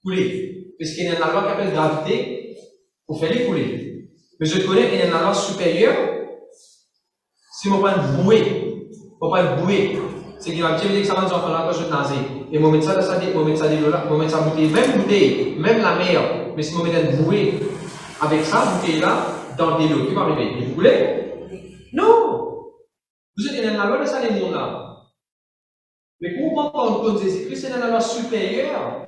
Speaker 1: Couler. Parce qu'il y a une loi qui s'appelle gravité pour faire les couler. Mais je connais qu'il y a une loi supérieure. Si vous prenez une bouée, vous prenez une bouée, c'est qu'il y a un petit peu d'examen des enfants là quand je suis nazi. Et vous mettez ça dans ça, vous mettez ça dans là, vous mettez ça bouteille, même la mer. Mais si vous mettez une bouée avec ça, bouteille là, dans des l'eau, qui va arriver? Et vous coulez? Non! Vous êtes dans la loi de ça, les mondes là. Mais pour comprendre qu'on Jésus-Christ, c'est dans la loi supérieure.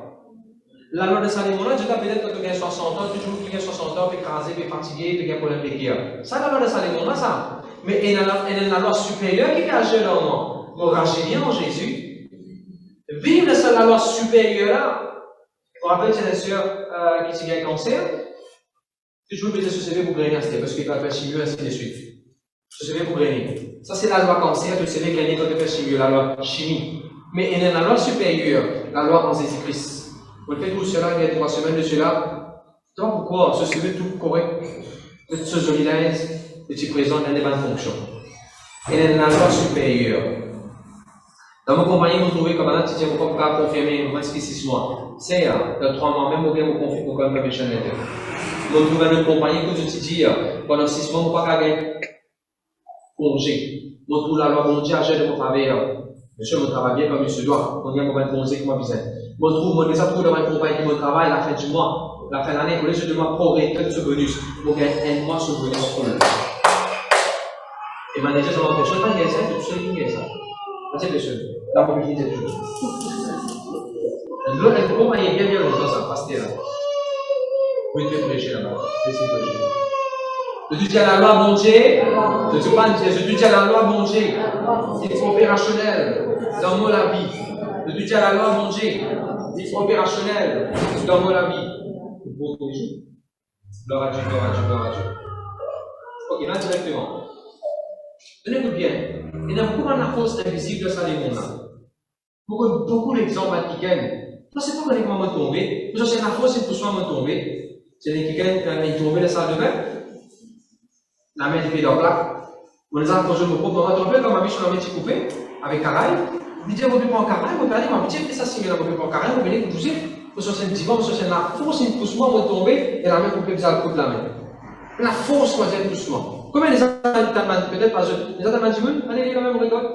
Speaker 1: La loi de Salomon, Dieu t'a peut-être quand tu as 60 ans, toujours qui a 60 ans, tu es écrasé, tu es fatigué, tu as un problème de cœur. Ça, la loi de Salomon, ça. Mais il y a la loi supérieure qui cache dans moi. Vous rachetez en Jésus. Vivre la loi supérieure là. Vous vous rappelez, c'est une sœur qui a un cancer. Si je vous mets ce CV pour gagner, c'était parce qu'il va faire chimio, ainsi de suite. Ce CV pour gagner. Ça, c'est la loi cancer, tu sais gagner quand tu fais chimio, la loi chimie. Mais il y a la loi supérieure, la loi en Jésus-Christ. Vous faites tout cela, il y a 3 semaines de cela. Donc pourquoi ce CV tout correct, ce joli l'aise, et tu présentes une bonne fonction. Il y a la loi supérieure. Dans mon compagnie, vous trouvez comme un petit peu pour confirmer, moi, c'est 6 mois. C'est dans 3 mois, même, vous confirmez pour quand même faire chaîne. Vous trouvez une compagnie que tu dis, pendant 6 mois, vous ne pouvez pas gagner congé. Vous trouvez la loi mondiale, j'ai de mon travail. Monsieur, mon travail bien comme il se doit. On vient pour un congé comme besoin. Moi, je trouve, déjà trouvé dans ma compagnie qui me travaille la fin du mois, la fin de l'année, pour les jeux de mois progresser ce bonus. Pour gagner un mois ce bonus pour le. Et manager, ça m'empêche pas de gagner ça, je suis sûr ça. C'est le seul. La mobilité est toujours. L'autre compagnie est bien longtemps, ça, pasteur. Vous pouvez prêcher là-bas. Laissez prêcher. Je te dis à la loi, bon Dieu. Je te dis à la loi, bon Dieu. C'est opérationnel dans la vie. Je te dis à la loi, mon Dieu. C'est opérationnel dans la vie. Gloire à Dieu, gloire à Dieu, gloire à Dieu. Ok, là directement. Tenez-vous bien. Il y a beaucoup de force invisible de ça, les mondes. Beaucoup d'exemples qui gagnent. Je ne sais pas comment me tomber. Je sais que la force, c'est pour soi me tomber. C'est les qui gagnent, ils tombent dans ça de même. La main du pied dans le plaque. On les a quand je me propose, on va tomber comme ma biche sur la main qui coupée, avec caraïbe. Il dit, on ne peut pas en caraïbe, on peut aller, ma biche, ça signe, on ne peut pas en caraïbe, on peut aller pousser. On se sent divan, on se sent la force, une pousse-moi, on va tomber, et la main coupée, vous allez couper la main. La force, moi, c'est pousse-moi. Combien les Ataman, peut-être pas les Ataman du monde, allez, quand même, on regarde.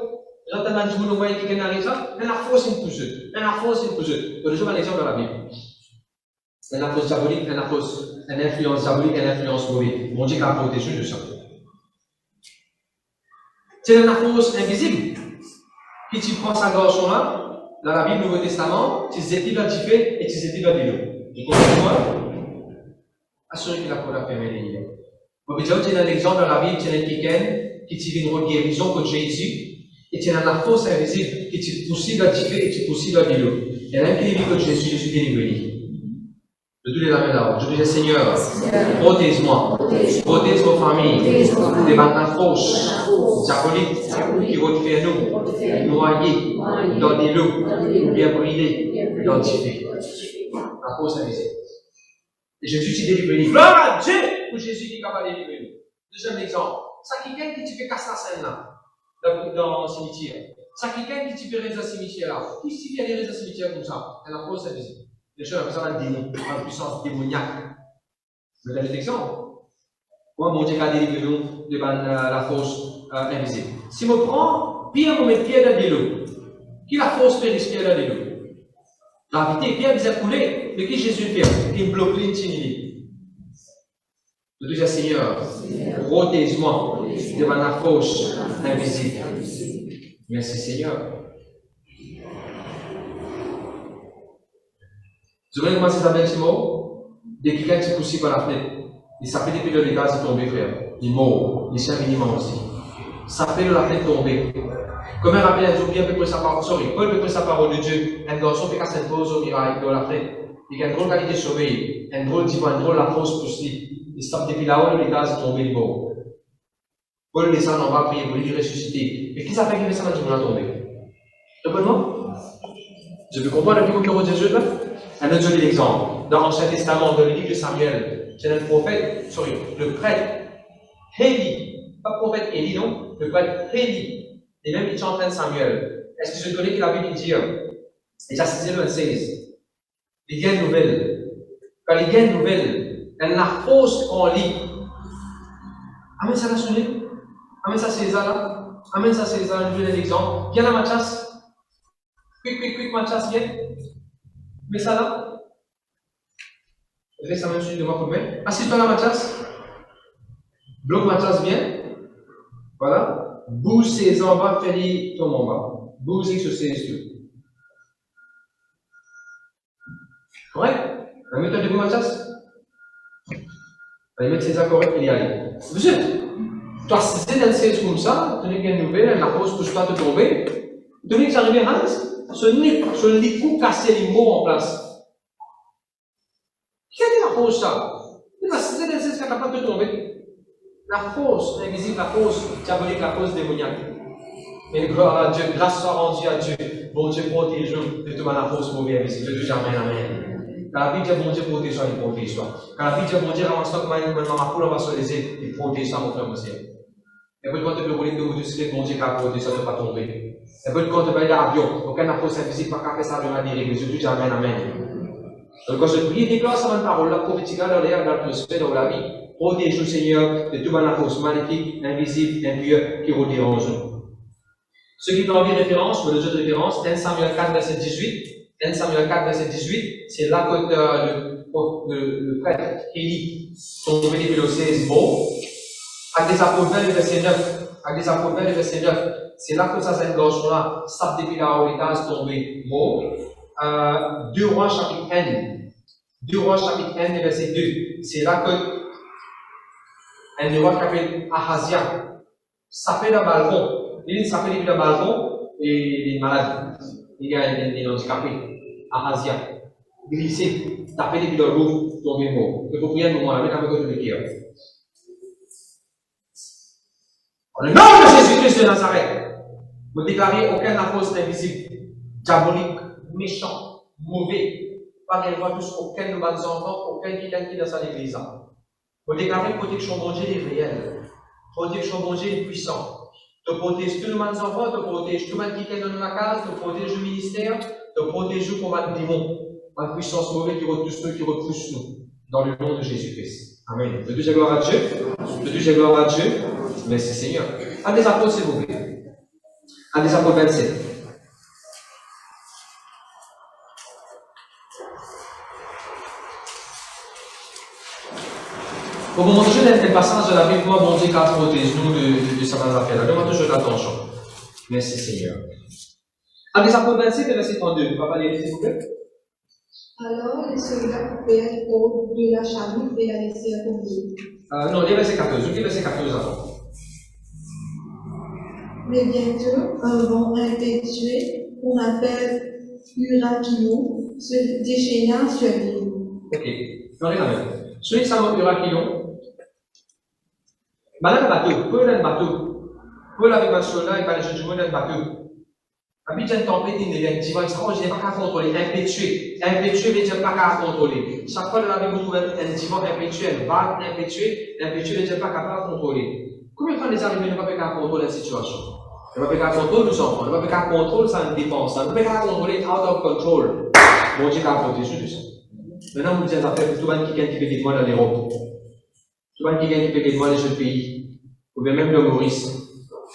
Speaker 1: Les Ataman du monde, on voit qui arrive ça, mais la force, une pousse. La force, une pousse. Donc, je vais un exemple dans la Bible. La force diabolique, la force, une influence diabolique, une influence mauvaise. Mon Dieu qui a protégé de ça. C'est la force invisible. Puis tu prends sa garçon-là, dans la Bible, Nouveau Testament, tu sais qu'il va differ et tu sais qu'il va dire. Tu comprends quoi? Assurez qu'il a pour la fermer les liens. On peut dire que tu as un exemple dans la Bible, tu as un quelqu'un qui tire une guérison contre Jésus, et tu as la force invisible qui tu possible à differ et tu possible à dire. Il y a un qui dit que Jésus est délivré. De tous les âmes là-haut. Je disais, Seigneur, protège-moi, protège ma famille, des bandes fausses, diaboliques, qui vont faire nous, noyer dans des lots, bien brûlés, dans des feux. La fausse invisible. Et Jésus t'y délivre. Gloire à Dieu pour Jésus qui est capable de délivrer nous. Deuxième exemple. Ça quelqu'un qui tu fais casser la scène là, dans le cimetière. Ça quelqu'un qui tu fais rester dans le cimetière là. Qui s'y vient rester dans le cimetière comme ça? C'est la fausse invisible. Les choses comme ça, la puissance démoniaque. Je vous donne des exemples. Moi, mon Dieu a délivré nous de la force invisible. Si je prends, Pierre pour mettre Pierre dans l'eau, qui la force fait Pierre dans l'eau? Gravité, Pierre disait couler, mais qui Jésus fait? Il bloque l'intimité. Je dis, Seigneur, protège-moi devant la force invisible. Merci Seigneur. Je voudrais commencer à faire un petit mot. Dès qu'il y a un petit poussé par la fenêtre, il s'appelle depuis le dégât, c'est tombé, frère. Il est mort. Il est minimum aussi. Ça fait de la fenêtre tomber. Comme un rappel, Pierre peut prendre sa parole. Sorry, Paul peut prendre sa parole de Dieu. Un garçon fait casser une pause au miracle dans la fenêtre. Il a une drôle qualité de sommeil, un drôle divin, une drôle la force pour lui. Il se tape depuis là-haut, le dégât, c'est tombé, il est mort. Paul descend en bas, prier pour lui ressusciter. Mais qui ça fait qu'il descend dans le tomber? Comprenez-moi? Je peux comprendre le plus gros de Jésus là? Un autre joli exemple. Dans l'Ancien Testament, dans le livre de Samuel, c'est le prophète, le prêtre Élie, pas prophète Élie, non, le prêtre Élie, et même il est en train de Samuel. Est-ce que je connais que la Bible dit, et ça c'est le 16, il y a une nouvelle. Quand il y a une nouvelle, elle la fausse qu'on lit. Amen, ça l'a sonné. Amen, ça c'est ça là. Amen, ça c'est ça, je donne un exemple. Viens à Mathias. Quick, Mathias, viens. Mets ça là. Reste à même suite de moi pour main. Assieds-toi là, Mathias. Bloque Mathias bien. Voilà. Bouge ses en bas, fais-les tomber en bas. Bouge sur ses yeux. Correct? Mets-toi debout, Mathias. Allez, mettre ses accords et y aller. Monsieur, toi, si tu es dans le 16 comme ça, tu n'as qu'une nouvelle, la pause pour toi te tomber. Tu n'as qu'à arriver à Hans. Ce lit pour casser les mots en place. Quelle est la fausse ça? Si tu es dans le 16 qui est capable de tomber. La fausse invisible, la fausse diabolique, la fausse démoniaque. Mais gloire à Dieu, grâce soit rendue à Dieu. Bon Dieu protège-nous de toute la fausse mauvaise invisible. Je dis jamais amen. Quand la vie dit bon Dieu protège-toi, il protège-toi. Quand la vie dit bon Dieu ramasse-toi, maintenant ma poule va se laisser, il protège-toi, mon frère, mon Seigneur. Et puis quand tu peux rouler de vous, tu bon Dieu qui a protégé, ça ne va pas tomber. Et puis quand tu vas aller à l'avion, aucun fausse invisible, pas qu'à faire ça, de la dérive. Je dis amen, amen. Donc quand je prie, déclare ça dans parole, la prophétique dans l'air, dans l'atmosphère, dans la vie. Protège-nous, Seigneur, de toute la force maléfique, invisible, impure, qui vous dérange. Ceux qui ont envie de référence, ou de autres références, 1 Samuel 4, verset 18. 1 Samuel 4, verset 18, c'est là que le prêtre Élie tombé depuis le 16 mots. Actes des Apôtres 20, verset 9. Actes des Apôtres 20, verset 9. C'est là que ça, cette gorge-là, ça depuis là où les cases tombées mots. 2 Rois chapitre N. 2 Rois chapitre N, verset 2. C'est là que un roi qui s'appelle Ahazia s'appelle le balcon. Il s'appelle le balcon et il est malade. Il est handicapé. Ahazia. Glissé. Tapé depuis le roof, tombé mort. Il faut prier un moment là, avec un peu de cœur. En le nom de Jésus-Christ de Nazareth, vous déclarez aucun force invisible, diabolique, méchant, mauvais, pas qu'elle voit tous aucun de vos enfants, aucun qui est dans sa église. Vous déclarez protection bon Dieu est réelle, protection bon Dieu est puissant. Tu protèges tout le monde enfants, tu protèges tout le monde qui est dans la case, tu protèges le ministère, tu protèges le combat de démons, la puissance mauvaise qui repousse nous, qui repousse nous, dans le nom de Jésus-Christ. Amen. De Dieu gloire à Dieu. De Dieu gloire à Dieu. Merci Seigneur. Actes des Apôtres, s'il vous plaît. Actes des Apôtres 27. Pour vous montrer le passage de la Bible, moi, bon Dieu, qui protège nous de certaines affaires. Donne-moi toujours l'attention. Merci Seigneur. Actes des Apôtres 27, verset 32. Papa, allez, s'il vous plaît.
Speaker 2: Alors les soldats coupèrent autour de la chaloupe et la laissèrent tomber.
Speaker 1: Non, les verset 14. Oublie verset 14 avant.
Speaker 2: Mais bientôt, un vent impétueux, qu'on appelle Urakino, se déchaîna sur l'île.
Speaker 1: Ok, on est quand même. Celui qui s'appelle Urakino, malade bateau, pour le bateau, pour avec un soldat, il va aller jouer dans le bateau. Puis il y a une tempête, il y a un divan extraordinaire, pas qu'à contrôler, impétueux. Impétueux veut dire pas qu'à contrôler. Chaque fois que la Bible trouve un divan impétueux, une vague impétueux veut dire pas qu'à contrôler. Combien de fois les arrivés ne peuvent pas contrôler la situation? Ne peuvent pas contrôler nos enfants, ne peuvent pas contrôler sa défense, ne peuvent pas contrôler out of control. Bon Dieu, qu'à protéger tout ça. Maintenant, vous dites, ça fait tout le monde qui fait des mois dans l'Europe. Tu vois qui gagne peut-être moi les autres pays, ou bien même le Maurice.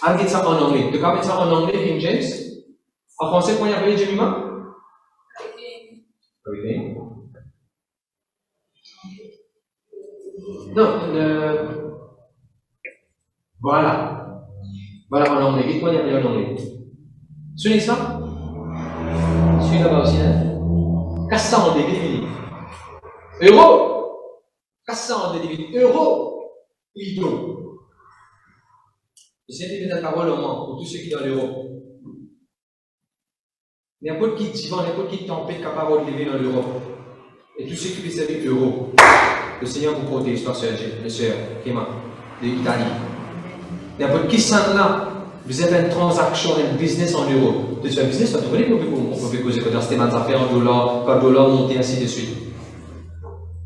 Speaker 1: Allez ça en anglais. Tu peux ça en anglais, King James? En français, comment il appelle Jemima? Everything. Non, voilà. Voilà en anglais. Dites-moi, il y a en anglais. Souvenez ça? Celui là-bas aussi, hein? Qu'est-ce ça en définit? Euro! Qu'est-ce ça en définit? Euro! Lido. Je sais que la parole au moins pour tous ceux qui sont dans l'Europe. N'importe qui t'y vend, n'importe qui t'empêche qu'à parole de lever dans l'Europe. Et tous ceux qui peuvent servir l'euro. Le Seigneur vous protège, toi, sœur Kéma, de l'Italie. N'importe qui s'en là, vous avez une transaction, un business en euros. Tu fais un business, tu connais qu'on peut causer quand c'était des affaires en dollars, quand le dollar monte, ainsi de suite.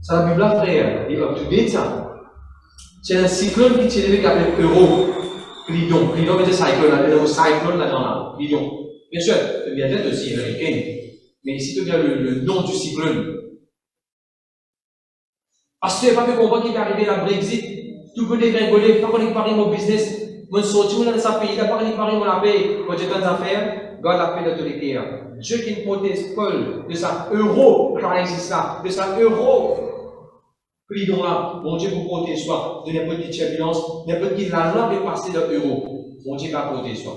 Speaker 1: C'est la Bible, frère. Il est up to date, ça. C'est un cyclone qui t'est levé qui appelle euro. Clidon. Clidon veut dire cyclone, le mot cyclone là-dedans là. Clidon. Bien sûr, tu viens d'être aussi américain. Mais ici, tu viens le nom du cyclone. Parce que tu n'as pas pu comprendre qu'il est arrivé la Brexit. Tout peut dégringoler, pas qu'on ait parlé mon business. Mon sorti, on a dans sa pays, il n'a pas qu'on ait parlé mon paix. Quand j'ai tant d'affaires, God la paix de tous les cas. Dieu qui ne protège Paul de sa euro crisis là, de sa euro. Puis donc là, mon Dieu vous protège soi de n'importe quelle turbulence, n'importe qui la loi est passée de l'euro. Mon Dieu va protéger soi.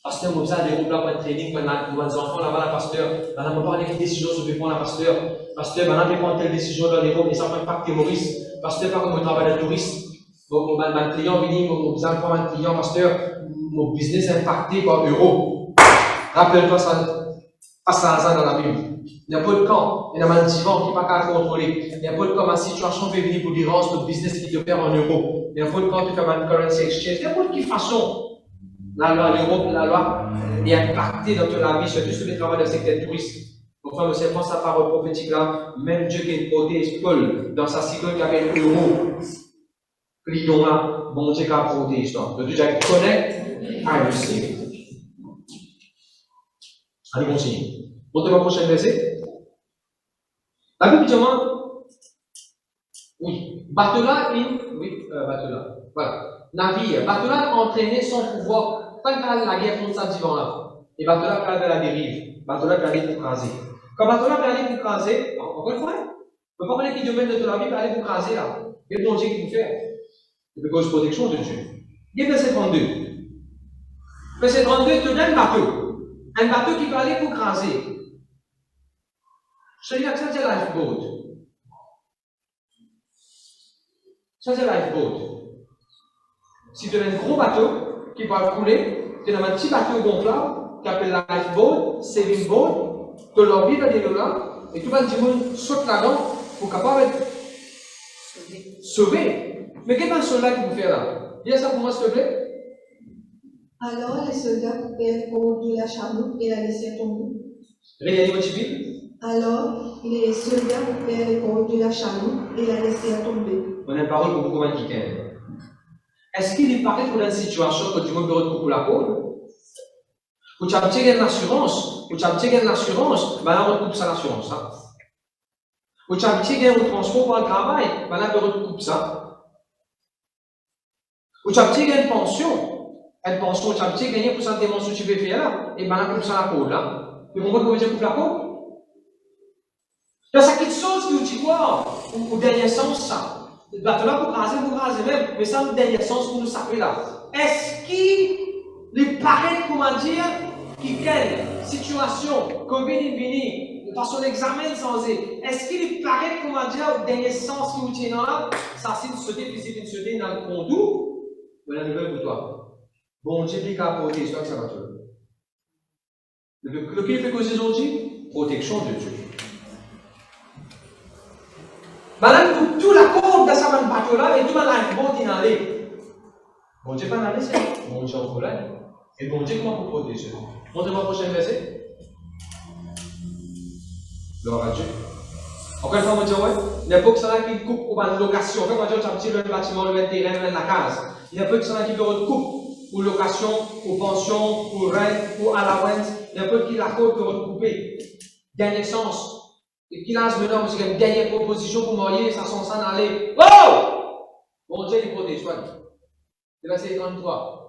Speaker 1: Pasteur, comme ça, des groupes là, pour training, pour les enfants là-bas, la pasteur, madame, on parle des décisions sur le point, la pasteur. Pasteur, madame, on prend telle décision dans l'Europe, et ça prend un impact terroriste. Pasteur, pas comme on travaille de touriste. Mon client vient, mon besoin pour un client, pasteur, mon business impacté par l'euro. Rappelle-toi ça, pas ça dans la Bible. Il n'y a pas de camp, il y a un divan qui n'est pas qu'à contrôler. Il n'y a pas de camp, ma situation peut venir pour dire, notre business qui te perd en euros. Il n'y a pas de camp, tu fais un currency exchange. Il n'y a pas de quelle façon. La loi, l'Europe, la loi est impactée dans toute la vie, surtout sur le travail de secteur touriste. Donc, frère, c'est sa parole prophétique là, même Dieu qui protège Paul dans sa cyclone qui appelle l'euro. Clidon là, bon Dieu qui a protégé ça. Donc, Dieu qui connecte, I receive. Allez, continue. Montrez-moi le prochain verset. La Bible dit oui, Batola, Batola, voilà. Navire, Batola a entraîné son pouvoir. Quand il a la guerre contre ça divan là, et Batola a de la dérive, Batola a allé pour craser. Quand Batola a allé pour craser, encore une fois, on ne peut pas parler qui domaine de la vie, aller pour craser là. Quel est le danger qu'il vous fait? C'est cause protection de Dieu. Il y a verset 32. Verset 32 te donne un bateau. Un bateau qui va aller pour craser. Celui-là, ça c'est lifeboat. Ça c'est lifeboat. Si tu as un gros bateau qui va couler, tu as un petit bateau gonflable qui s'appelle lifeboat, saving boat, tu l'as mis dans les là, et tu vas dire, saute là-dedans pour capable être sauvé. Mais quel est le soldat qui vous fait là? Dis ça pour moi, s'il te plaît.
Speaker 2: Alors les soldats coupèrent contre la chaloupe et la laissèrent tomber.
Speaker 1: Réanime votre Bible.
Speaker 2: Alors les soldats coupèrent contre la chaloupe et la laissèrent tomber.
Speaker 1: On a une parole pour beaucoup de gens qui est-ce qu'il est pareil pour une situation que tu veux recouper la peau? Ou tu as une assurance, ben là on recoupe ça l'assurance. Ou tu as un transport pour le travail, ben là on recoupe ça. Ou tu as une pension, tu as gagné pour ça démonstrer que tu peux faire là, et ben là on coupe ça la peau là. Tu comprends comment je coupe la peau? Dans ça quelque chose qui dit quoi? Au dernier sens ça. Le bateau là pour craser même, mais ça, le dernier sens pour nous saper là. Est-ce qu'il paraît, comment dire, qu'il y a une situation, comme de façon d'examen sans est-ce qu'il paraît, comment dire, au dernier sens qui vous tient là, ça c'est de sauter, puis c'est de sauter dans le condou, voilà la nouvelle pour toi. Bon, Dieu dit qu'à protéger, c'est ça va tout. Le qu'il fait causer aujourd'hui? Protection de Dieu. Madame, pour tout la corde de sa bateau là, et tout le lifeboat il allait. Bon Dieu, pas d'aller, c'est bon Dieu en colère. Et bon Dieu, comment vous protéger? Montrez-moi le prochain verset. Gloire à Dieu. Encore une fois, on dit, ouais, il n'y a pas que ça qui coupe pour une location. En fait, on dit, tu as un petit le bâtiment, le terrain, la case. Il n'y a pas que ça qui recoupe pour location, pour pension, pour rent, pour allowance. Il n'y a pas qui la corde peut recouper. Dernier sens. Et qui lance maintenant, parce qu'il y a une dernière proposition pour marier, ça s'en s'en aller. Oh! Bon Dieu, il protège toi. Le verset 33.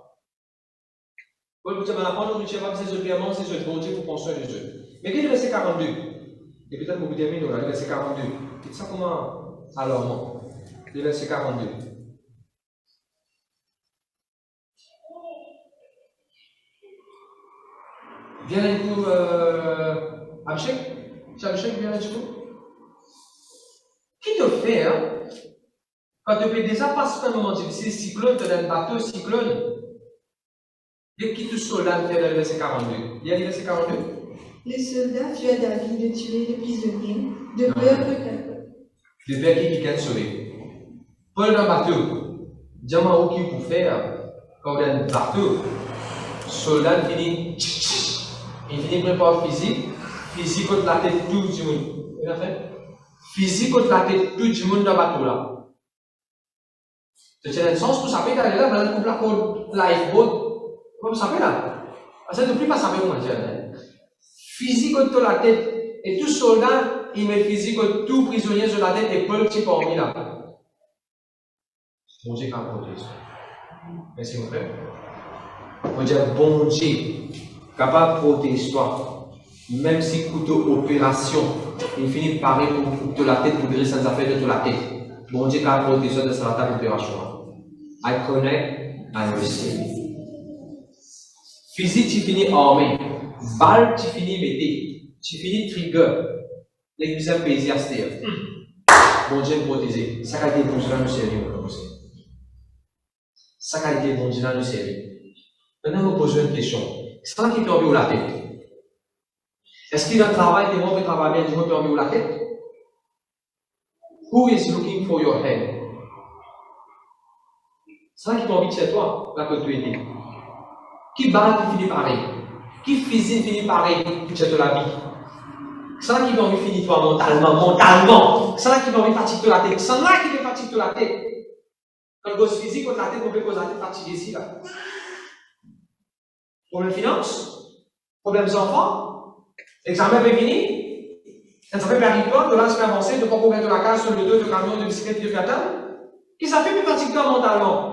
Speaker 1: Paul vous dit, apprendre au cheval, c'est clairement, c'est ce bon Dieu pour prendre soin de eux. Mais quel est le verset 42? Et peut-être que vous terminez là, le verset 42. C'est ça comment? Alors, non. Le verset 42. Viens un coup, Abhishek? C'est Abhishek, viens un coup. Qui te fait, hein? Quand tu peux déjà passer un moment difficile, cyclone, tu as un bateau, cyclone. Et qui te soldat fait dans le verset 42? Il y a le verset 42?
Speaker 2: Les soldats tuaient David de tuer les prisonniers, de peur que...
Speaker 1: De peur qui gagne sauver. Paul dans le bateau, dis-moi qui pour faire, quand on a un bateau, soldat finit, il finit par physique contre la tête tout le monde. Il a fait? Physique contre la tête tout le monde dans le bateau là. C'est un sens pour ça, peut aller là, maintenant, pour la code lifeboat, comme ça peut là. Parce que depuis pas ça peut comment dire. Physique contre la tête, et tout soldat, il met physique contre tout prisonnier sur la tête, et Paul qui est parmi là. Bon Dieu, quand on protège. Merci mon frère. On dit bon Dieu, capable de protéger toi. Même si couteau opération, il finit par parer pour la tête, pour guérir sans affaire de la tête. Bon Dieu, capable de protéger de sa table d'opération. I connect, I receive. Physique, tu finis armé. Balle, tu finis mété. Tu finis trigger. L'église a plaisir à se dire. Bon Dieu, protéger. Ça a été bon Dieu dans le sérieux. Ça a été bon Dieu dans le sérieux. Maintenant, vous posez une question. C'est ça qui peut enlever la tête. Est-ce qu'il y a un travail qui peut travailler bien, qui peut enlever la tête? Who is looking for your head? C'est ça qui peut enlever chez toi, là que tu es. Qui balle qui finit pareil? Qui physique finit pareil pour te la vie? C'est ça qui peut enlever finir toi mentalement. C'est ça qui peut enlever fatigue la tête. C'est là qui fait fatigue la tête. Quand le gosse physique, contre la tête, on peut causer la tête fatiguée ici, là. Problème finance, problème enfants, examen peut venir, examen peut arriver, de là, se fait avancer, de ne pas courir de la case sur le dos, de camion, de bicyclette, de fiatal. Qui ça fait plus fatiguer mentalement?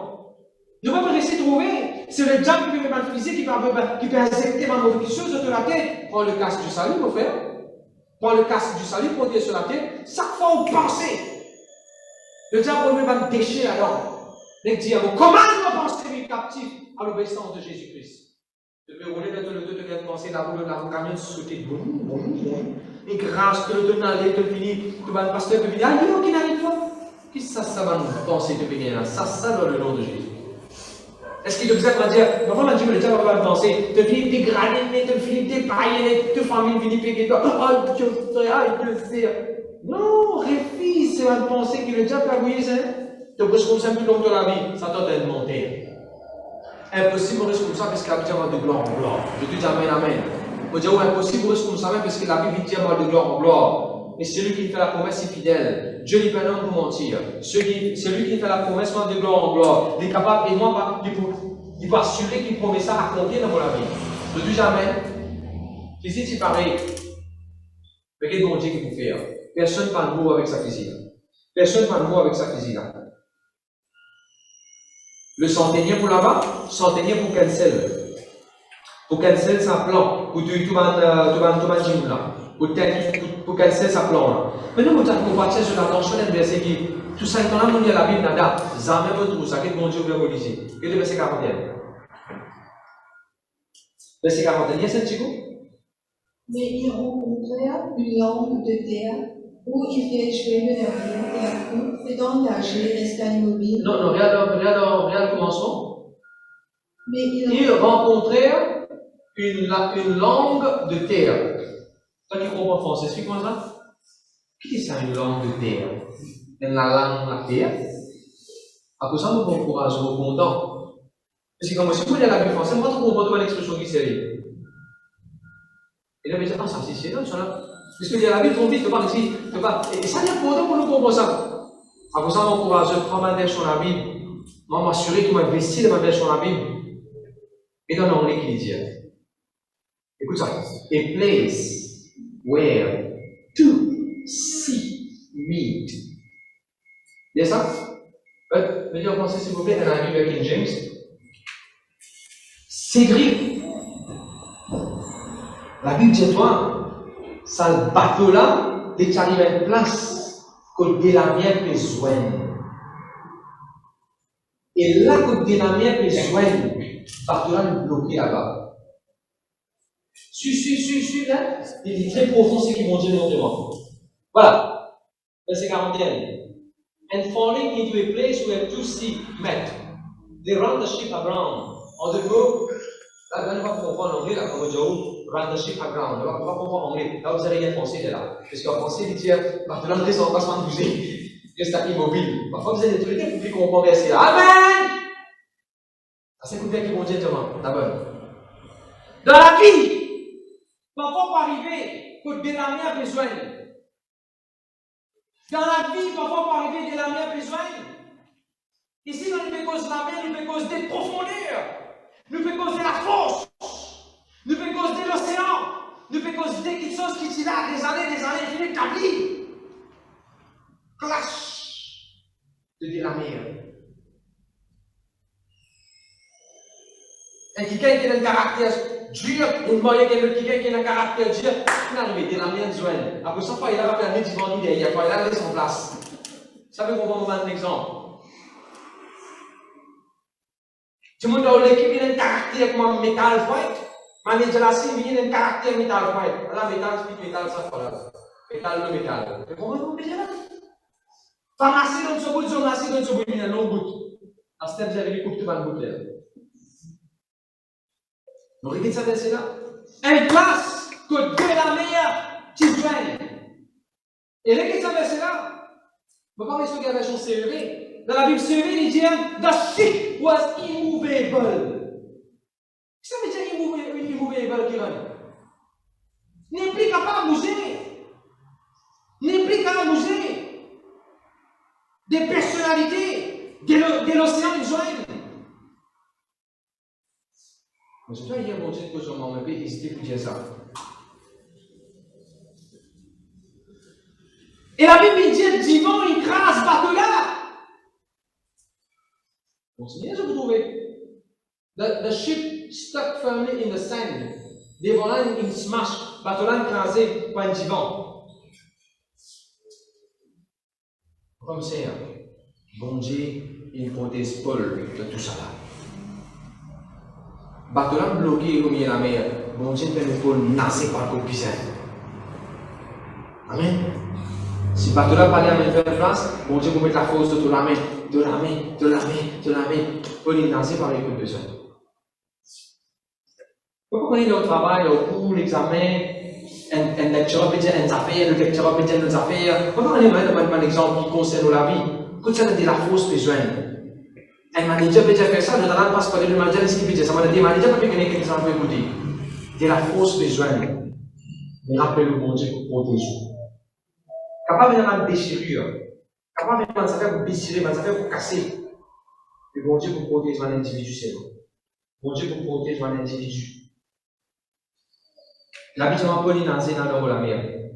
Speaker 1: Nous ne pouvons pas laisser trouver. C'est le diable qui peut mettre le physique, qui peut injecter ma mauvaise chose sur la tête. Prends le casque du salut, mon frère. Prends le casque du salut, protège sur la tête. Chaque fois où vous pensez, le diable va me déchirer là-dedans. Il dit à vous, comment vous pensez mes captifs à l'obéissance de Jésus-Christ? Tu peux rouler dans le dos, tu peux penser la roue, la camion, tu sauter, et grâce, tu le donnes à l'aide, tu finis, tu vas le pasteur, tu finis, allez, qui n'arrive pas? Qu'est-ce que ça va nous penser, tu peux gagner là? Ça dans le nom de Jésus. Est-ce qu'il te vous va dire, parfois, on dit que le diable va penser, tu finis dégradé, tu finis dépaillé, tu famille finis pégué, oh, Dieu sait. Non, réfléchis, c'est une pensée que le diable a voulu, tu peux comme ça plus long de la vie, ça doit être monté. Impossible de rester comme ça parce que la Bible va de gloire en gloire. Je te dis amen, amen. On dit, impossible de rester comme ça parce que la Bible dit va de gloire en gloire. Et celui qui fait la promesse est fidèle. Dieu n'est pas un homme pour mentir. Celui qui fait la promesse va de gloire en gloire. Il est capable, et moi, il peut assurer qu'il promet ça à accomplir dans mon vie. Je te dis amen. Ici, c'est pareil. Mais quel bon Dieu qui peut faire? Personne ne parle mot avec sa physique. Personne ne parle mot avec sa physique. Le centenier pour là-bas, centenier pour cancel. Pour cancel sa plan. Pour tout là. Pour cancel sa plan là. Mais nous, on va chercher sur la tension d'un verset qui, tout ça, quand on a la Bible, nada, jamais vous trouvez ça, quel bon Dieu veut vous dire. Quel est le verset 41? Verset 41, il y a ce petit coup?
Speaker 2: Mais ils rencontrèrent une langue de terre où il fait jouer le navire et la coupe est engagée, resta immobile.
Speaker 1: Non, regarde le commencement.
Speaker 2: Mais
Speaker 1: ils rencontrèrent une langue de terre. Toi qui comprends français, explique-moi ça. Qu'est-ce que c'est une langue de terre? La langue de la terre. À cause de ça, nous bon courage, nous bon content. Parce que comme si vous voulez la Bible française, moi, je comprends pas l'expression qui s'est. Et là, mais attends, ça c'est non, ça là. Parce que la Bible, trop vite, tu parles ici, tu parles. Et ça, il y a pour nous comprendre ça. À cause de ça, mon courage, je prends ma dèche sur la Bible. Moi, m'assurer que m'investir dans ma dèche sur la Bible. Et dans l'anglais qu'il dit. Écoute ça. A place where two sea meet. Il y a ça? Mettez en pensée, s'il vous plaît, dans la Bible King James. Cédric, la Bible dit toi, ça le bateau là, dès que tu arrives à une place, que la mienne besoin. Et là, que la mienne besoin, le bateau là nous bloqué là-bas. Suis, là, il est très profond, c'est qu'ils vont dire non devant. Voilà, verset 41. And falling into a place where two seas met, they ran the ship aground. En deux mots, là, on va comprendre en anglais, là, comme on dit, run the ship aground. On va comprendre en anglais. Là, vous allez rien penser, là. Parce qu'en français, il dit, maintenant, le descend, pas se bouger. Reste immobile. Parfois, vous avez des trucs, vous pouvez comprendre verset là. Amen! C'est un coup de pied qui vont dire demain, d'abord. Dans la vie, parfois, pour arriver, pour délamer a besoin. Dans la vie, parfois, pour arriver, délamer a besoin. Ici, nous ne cause la mer, nous cause des profondeurs. Nous cause de la force. Nous cause de l'océan. Nous cause de quelque chose qui est là des années établies. Clash de la mer. Et quelqu'un qui a un caractère dur, une moyenne qui a un caractère dur, il arrive de la mer joine. Après ça, il a rappelé un divin idée, il a laissé en place. Ça veut qu'on va vous donner un exemple. Tu me dis l'équipe il a un caractère comme un métal white, mais les là il a un caractère métal white. Là, métal, c'est métal, ça voilà. Métal, le métal. Tu comprends ce que je veux dire? Pharmacie dans ce bout, pharmacie dans ce bout, il y a un long bout. À ce stade, vous avez les coupes de mal bout là. Vous répétez ça verset là? Une place que de la mer qui joigne. Et répétez ça verset là. Vous parlez sur la version CEV. Dans la Bible CEV, il dit the ship was immovable. Qu'est-ce que ça veut dire immovable, Kiran? N'est plus capable de bouger. N'est plus capable de bouger. Des personnalités de l'océan du joignent. Mais je dois hier mon Dieu que je m'en vais hésiter pour dire ça. Et la Bible dit divin écrase bateau-là. Continuez, je vous trouvez. The ship stuck firmly in the sand. Des volants in smash. Bateau-là écrasé par un divan. Comme c'est, bon Dieu, il protège Paul de tout ça là. Bateau-là bloqué au milieu de la mer. Bon Dieu fait le Paul nager par le piscine. Amen. Si le bateau-là parlait à une place, bon Dieu vous met la force de la main, de la main. Paul est nager par le piscine. Pourquoi on est au travail, au cours, l'examen, un lecteur peut dire une affaire, le lecteur peut dire une affaire. Pourquoi on est un exemple qui concerne la vie? Quand ça de la force besoin. Un manager peut dire faire ça, je ne vais pas parler de manager, ce qui peut dire ça. Le manager peut dire que ça peut écouter. De la force besoin. Mais rappelez le bon Dieu pour protéger. Capable de faire une déchirure. Capable de faire pour déchirer, de faire pour casser. Le bon Dieu pour protéger un individu, c'est bon. Bon Dieu pour protéger un individu. L'habitude Paul est nager dans l'eau de la mer.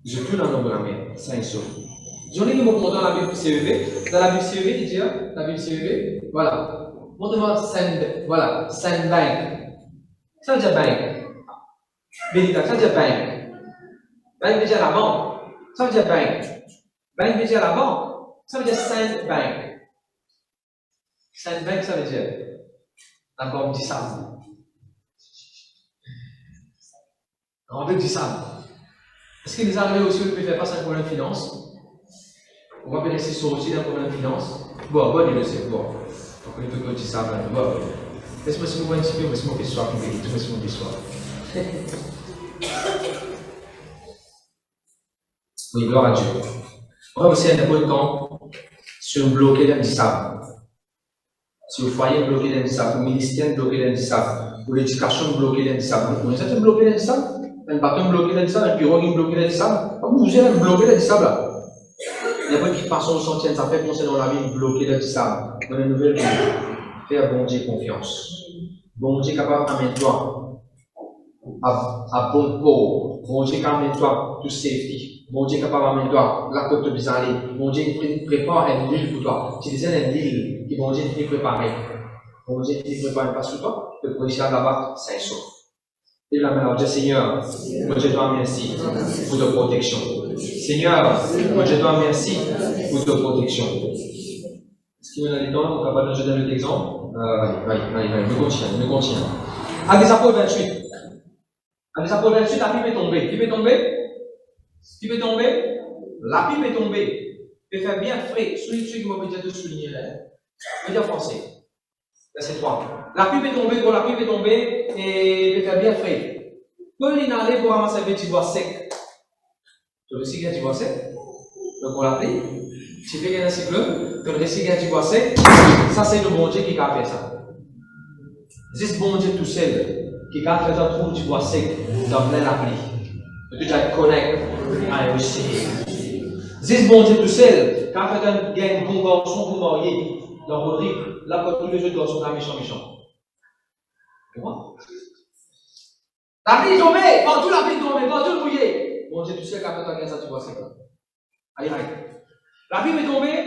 Speaker 1: Je tue dans l'eau de la mer. Ça est sûr. J'en ai qui m'ont montré dans la Bible CEV. Dans la Bible CEV, il dit, la Bible CEV, voilà. Montrez-moi sand, voilà, sandbank. Ça veut dire bank. Véritable, ça veut dire bank. Bank veut dire la banque. Ça veut dire bank. Bank veut dire la banque. Ça veut dire sandbank. Sandbank, ça veut dire la banque du sable. Rempli du sable. Est-ce qu'il nous arrive aussi de faire face à un problème de finance? On va laisser sortir d'un problème de finance. Bon, il le sait. Bon, on peut tout dire ça. Bon, laisse-moi se mouvoir un petit peu, laisse-moi qu'il soit privé. Laisse-moi qu'il soit. Oui, gloire à Dieu. On va aussi un peu de temps sur bloquer dans du sable. Sur le foyer bloqué dans du sable, le ministère bloqué dans du sable, ou l'éducation bloquée dans du sable. Vous êtes bloqué dans du sable? Un bâton bloqué dans du sable, un pirogue bloqué dans du sable. Vous êtes bloqué dans du sable là. Il y a des qui passent au sentier, ça fait concernant la vie bloquée dans du sable. Dans une nouvelle vie, faire bon Dieu confiance. Bon Dieu capable d'amener toi. à bon port. Bon Dieu, amène-toi to safety. Bon Dieu, capable d'amener-toi là où tu veux aller. Bon Dieu, prépare une île pour toi. Tu disais une île qui bon Dieu finit préparer. Bon Dieu finit préparer pas sur toi. Tu peux ici là-bas, c'est sauf. Et la main, Dieu Seigneur, moi je te remercie pour ta protection. Seigneur, moi je te remercie pour ta protection. Est-ce qu'il y a des temps, on va pas donner un exemple? Allez, nous continuons. À des apôtres 28. À des apôtres 28, la pipe est tombée. Qui peut tomber? Qui peut tomber? La pipe est tombée. Il fait bien frais. Celui qui m'a dit de souligner là. Je vais dire français. Verset 3. La pipe est tombée, quand la pipe est tombée, et il fait bien frais. Paul il est allé pour ramasser un petit bois sec. Tu veux qu'il y a du bois sec? Donc on l'appelle. Tu fais un cycle, tu veux qu'il y a du bois sec. Ça, c'est le bon Dieu qui a fait ça. C'est ce bon Dieu tout seul qui a fait un trou du bois sec dans l'appli. Tu dois te connecter à réussir. C'est ce bon Dieu tout seul qui a fait un bon garçon pour marier dans Rodrigue, là quand tous les autres garçons sont méchants. Tu vois? La pluie est tombée, partout la pluie est tombée, partout mouillé. Bon Dieu tout seul qui a fait un ça, tu vois, c'est quoi? Allez. La pluie est tombée,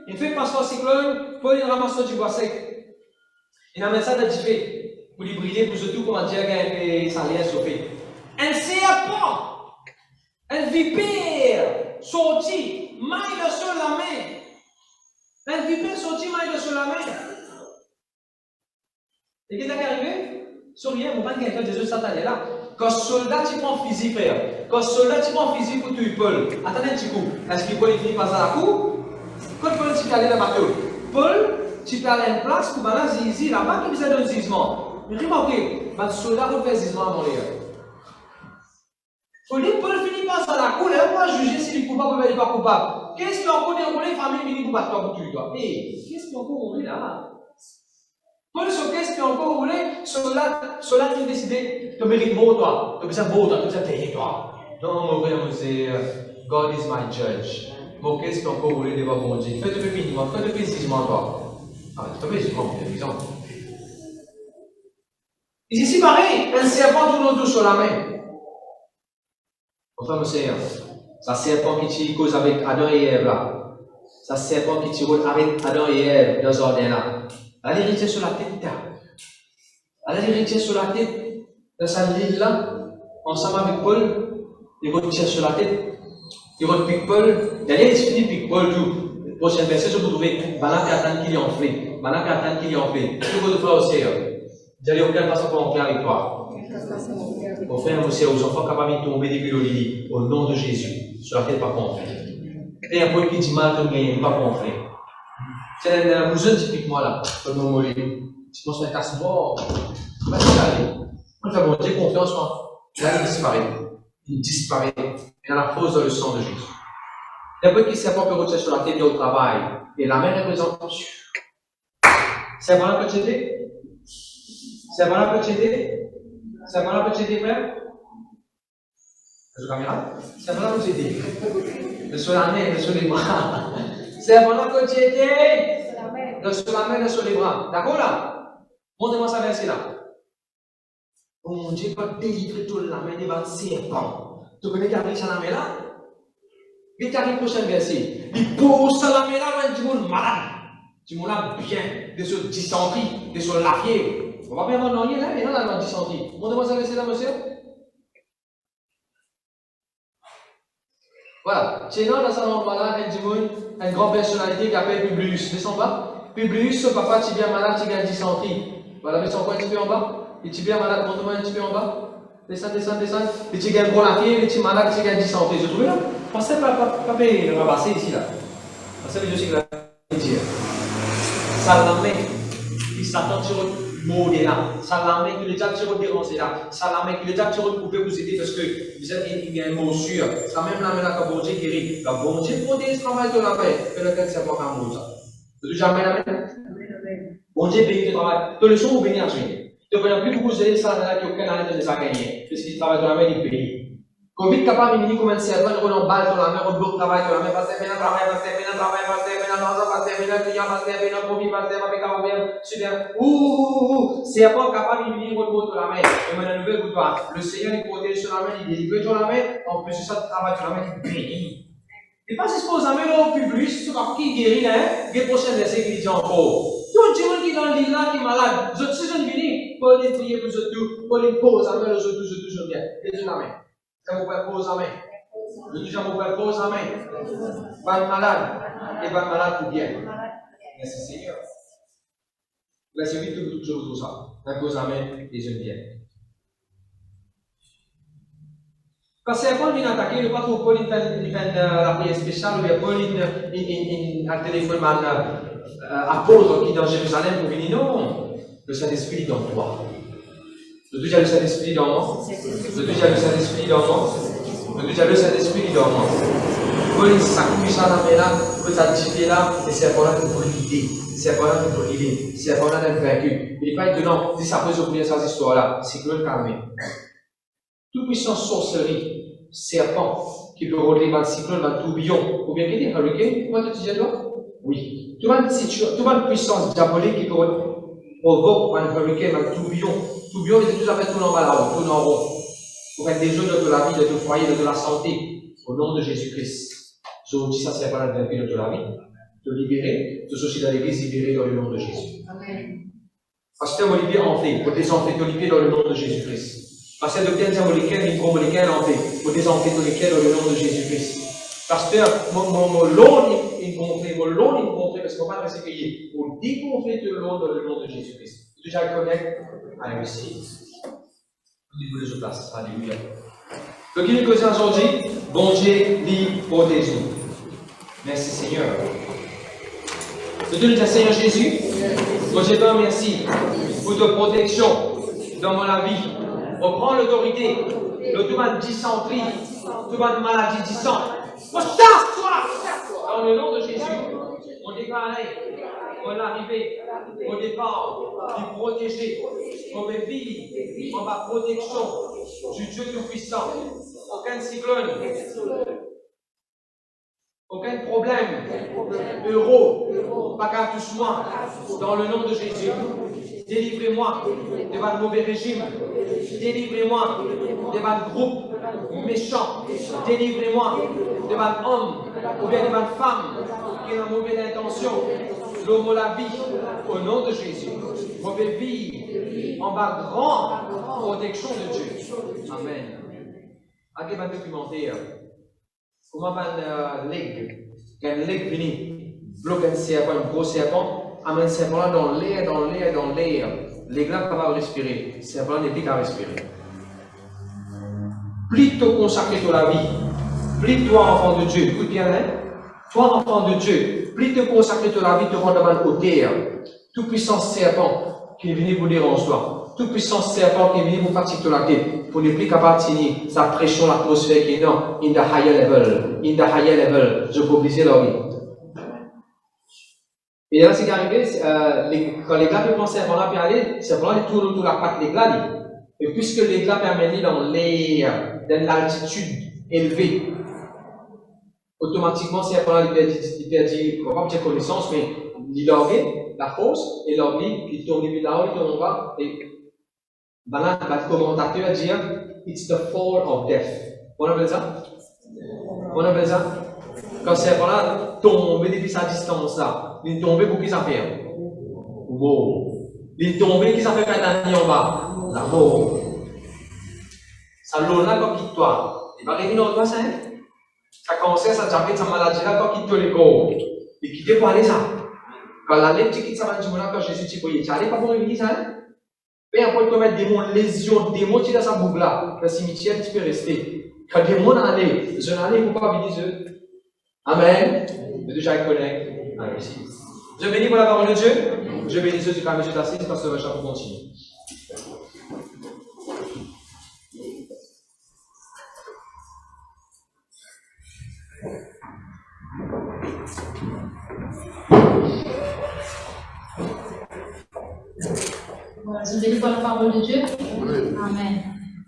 Speaker 1: il fait passer au cyclone, Paul il ramasse du bois sec. Il amène ça de diffé pour lui briller, pour surtout comment dire qu'il ça allait sauver. Un serpent, un vipère sorti, maille sur la main. Un vipère sorti, maille sur la main. Et qu'est-ce qui est arrivé? Sur rien, on va pas quelqu'un de Jésus satané là. Quand soldat tu prends fusil, frère. Quand soldat tu prends fusil pour tuer Paul. Attendez un petit coup. Est-ce que Paul il finit par à la cour? Quand Paul tu peux aller dans le bateau. Paul, tu peux aller à une place pour balancer ici, là-bas, tu peux aller dans le gisement. Mais remarquez, le soldat va faire gisement avant les heures. Paul finit par à la cour, il va pas juger s'il est coupable ou il n'est pas coupable. Qu'est-ce qu'on connaît? On connaît les familles qui pour battre toi pour tuer toi. Hé, qu'est-ce qu'on connaît là? Paul se qu'est-ce qu'on peut rouler, cela qui a décidé de mériter beau toi, de besoin beau toi, de besoin payer toi. Non, mon frère, c'est God is my judge. Mon qu'est-ce qu'on peut rouler devant mon Dieu? Fais-le minimum, fais-le jugement toi. Ah, fais-le jugement, c'est évident. Ici, pareil, un serpent tourne autour sur la main. Mon frère, c'est ça serpent qui tire cause avec Adam et Ève là. Ça serpent qui tire avec Adam et Ève dans ce jardin là. Elle est héritière sur la tête, elle est héritière sur la tête de sa île là, ensemble avec Paul, il retire sur la tête, il retire Paul, d'ailleurs il finit avec Paul tout. Le prochain verset, je vous trouver, Balak attend qu'il est enflé, Balak attend qu'il est enflé. Ce que vous devez aussi, j'allais aucun façon pour enfler avec toi. Mon frère, aussi, aux enfants capables de tomber depuis le lit, au nom de Jésus, sur la tête, pas pour enfler. Et un Paul qui dit mal, comme il pas pour enfler. C'est un bouson typiquement là, comme mon mollet. Tu penses à un casse-mort, va te aller. Moi, je vais dire confiance en toi. Là, il disparaît. Il disparaît. Il y a la pose dans le sang de Jésus. Il y a un peu qui s'est pas pu retirer sur la tête au travail. Et la main représente. C'est bon là que tu aider? C'est bon là que tu aider? C'est bon là que tu aider, frère? Est-ce que caméra? C'est bon là que tu aider? Le sur la main, le sur les bras. C'est pendant que tu étais sur la main et sur les bras. D'accord là? Montrez-moi ça verset là. Oh mon Dieu, quand délivrer toute la main devant le serpent. Tu connais qui arrive sur la main là? Et tu arrives au prochain verset. Il pose sur la main là, tu es malade. Tu es là bien, de ce dysenterie, de ce la fièvre. On va bien avoir rien là, mais non, là, la dysenterie. Montrez-moi ça verset là, monsieur. Voilà, chez nous, dans ce moment-là, une grande personnalité qui s'appelle Publius. Descends pas. Publius, ce papa, tu es bien malade, tu as dysenterie. Voilà, mais son coin un petit peu en bas. Et tu es bien malade, montre-moi un petit peu en bas. Descends. Et tu as un gros lafier, et tu es malade, tu as dysenterie. Je trouve là. Pensez pas le ramasser ici là. Pensez que je sais que la dire. Ça l'amène. Il s'attend sur le mot là. Ça l'amène que le diable sur le déranger là. Ça l'amène que le diable sur le pouvait vous aider parce que vous êtes il y a un mot sûr. Ça même l'amène à bon Dieu guérit. La bon Dieu protège le travail de la paix. Et le cœur c'est pas un mot ça. Tu jamais l'amène. Bon Dieu bénit le travail. De leçon vous bénir à suivre. De plus vous aider ça là qui aucun arrêt de les a gagné. Parce qu'il travaille de la main il paye. Covid capable de comme un serpent, on emballe dans la main, on bloque le travail, dans la main, passer, bien travail, super. Serpent capable de venir dans la main. Et maintenant, nouvelle boutoire. Le Seigneur, il protège sur la main, il délivre sur la main, en plus de ça, il travaille sur la main, il bénit. Et pas si vous avez au public, c'est pas qui guérit, les prochaines églises encore. Tout le monde qui est dans l'île là, qui est malade, vous êtes saison venus, pour les prier pour eux tous, pour les poser à main, les autres, je viens. Les la main. Ça vous fait pose à main. Le déjà vous fait pose à main. Pas malade, et pas malade pour bien. Merci Seigneur. Laissez vite tout ça. La pose à main, et je viens. Quand c'est Paul vient attaquer, le pas trop Paul il fait la prière spéciale, ou bien Paul il a téléphone apôtre qui est dans Jérusalem pour venir. Non, le Saint-Esprit est dans toi. Le Dieu a le Saint-Esprit dans moi. Le Dieu a le Saint-Esprit dans moi. Le Dieu a le Saint-Esprit dans moi. Paul il s'accuse ça dans la main, il s'active là, et c'est pour là qu'il faut l'idée. C'est pour là qu'il faut l'idée. C'est pour là qu'il faut vaincu. Il n'est pas étonnant, si ça peut oublier cette histoire-là, c'est que le calmer. Toute puissance sorcellerie, serpent, qui peut relever dans le cyclone, dans le tourbillon, ou bien qu'il y ait des hurricanes, comment tu disais toi? Oui. Toute une puissance diabolique qui peut provoquer un hurricane, un tourbillon. Tourbillon, il est tout à fait tout en bas là-haut, tout en rond. Pour faire des jeux de la vie, de ton foyer, de la santé, au nom de Jésus-Christ. Je vous dis ça, c'est pas la vie de la vie. De libérer, de aussi dans l'église, libérer dans le nom de Jésus. Amen. Pasteur Olivier enflé, pour désenfler Olivier dans le nom de Jésus-Christ. Pasteur Docteur Diabolicaire, il prend Molicaire enflé, pour désenfler Olivier dans le nom de Jésus-Christ. Pasteur, mon long, il gonflé, parce qu'on va pas rester payé. Pour dégonfler tout le long dans le nom de Jésus-Christ. Déjà connect, I receive. Vous les place. Alléluia. Donc, il est causé aujourd'hui, bon Dieu, lui, protège nous. Merci Seigneur. Je te dis, Seigneur Jésus, moi je te remercie pour ta protection dans mon vie. On prend l'autorité, l'automate dysenterie, l'automate maladie dysenterie. On chasse toi dans le nom de Jésus. On déclare, on l'arrivée, au départ, du protégé, on veut vivre en ma protection du Dieu Tout-Puissant. Aucun cyclone, aucun problème, euro, pas qu'à touche-moi, dans le nom de Jésus. Délivrez-moi de votre mauvais régime. Délivrez-moi de votre groupe méchant. Délivrez-moi de votre homme ou bien de votre femme qui a une mauvaise intention. L'homme ou la vie, au nom de Jésus. Vous pouvez vivre en bas grande protection de Dieu. Amen. Avec un documentaire, comment un leg, un leg venu, bloque un serpent, un gros serpent, amène ce serpent-là dans l'air. Les glandes peuvent pas respirer. Le serpent n'est plus qu'à respirer. Plus tu consacres ta vie, plus toi, enfant de Dieu, écoute bien, hein? Toi, enfant de Dieu, plus tu consacres ta vie, te rends devant le terre. Tout puissant serpent qui est venu vous déranger toi. Tout puissant serpent qui est venu vous fatiguer la tête. Pour ne plus capable de tenir sa pression, l'atmosphère qui est dans in the higher level. In the higher level. Je peux obliger la vie. Et là, c'est arrivé, quand les gars prennent serpent-là puis aller, serpent-là il tourne autour de la patte des gars. Et puisque les gars permettent dans l'air, dans l'altitude élevée, automatiquement, serpent-là il perdit, on va pas dire connaissance, mais il orgue la force, et l'orgue, il tourne là-haut, il tourne en bas, et voilà, le commentateur dit, it's the fall of death. On appelle ça? Quand le serpent-là tombe depuis sa distance là, il est tombé pour qui ça fait? Mort. Il est tombé, qui ça fait quand il en bas? La mort. Ça l'eau là comme quitte toi. Il va revenir dans toi, ça? Ça commence à s'attraper sa maladie là quand quitte toi les corps. Et quitter pour aller ça. Quand la lettre quitte sa maladie là, quand Jésus t'y voyait, tu allais pas pour revenir ça? Mais après, tu mettre des mots, lésions, des mots qui dans sa boucle là, le cimetière, tu peux rester. Quand des mots allaient, je n'allais pas venir. Amen. Je déjà connecte. Je bénis pour la parole de Dieu. Je bénis ceux qui ont permis de t'asseoir parce que le chant continue.
Speaker 3: Voilà, je bénis pour la parole de Dieu. Amen.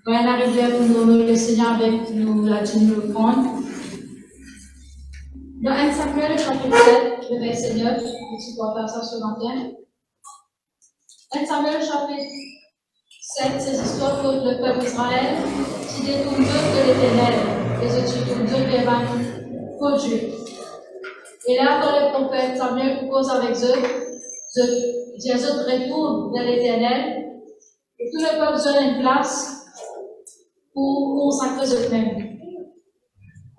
Speaker 3: Quand on arrivait pour nous, le Seigneur avec nous, l'a dit nous le prendre. Dans 1 Samuel chapitre 7, le verset 9, tu pourras faire ça ce matin. 1 Samuel chapitre 7, c'est l'histoire pour le peuple d'Israël qui détourne de l'Éternel, et se détourne vers pour Dieu. Et là, quand le prophète Samuel cause avec eux, Jésus retourne vers l'Éternel, et tout le peuple donne une place pour consacrer eux-mêmes.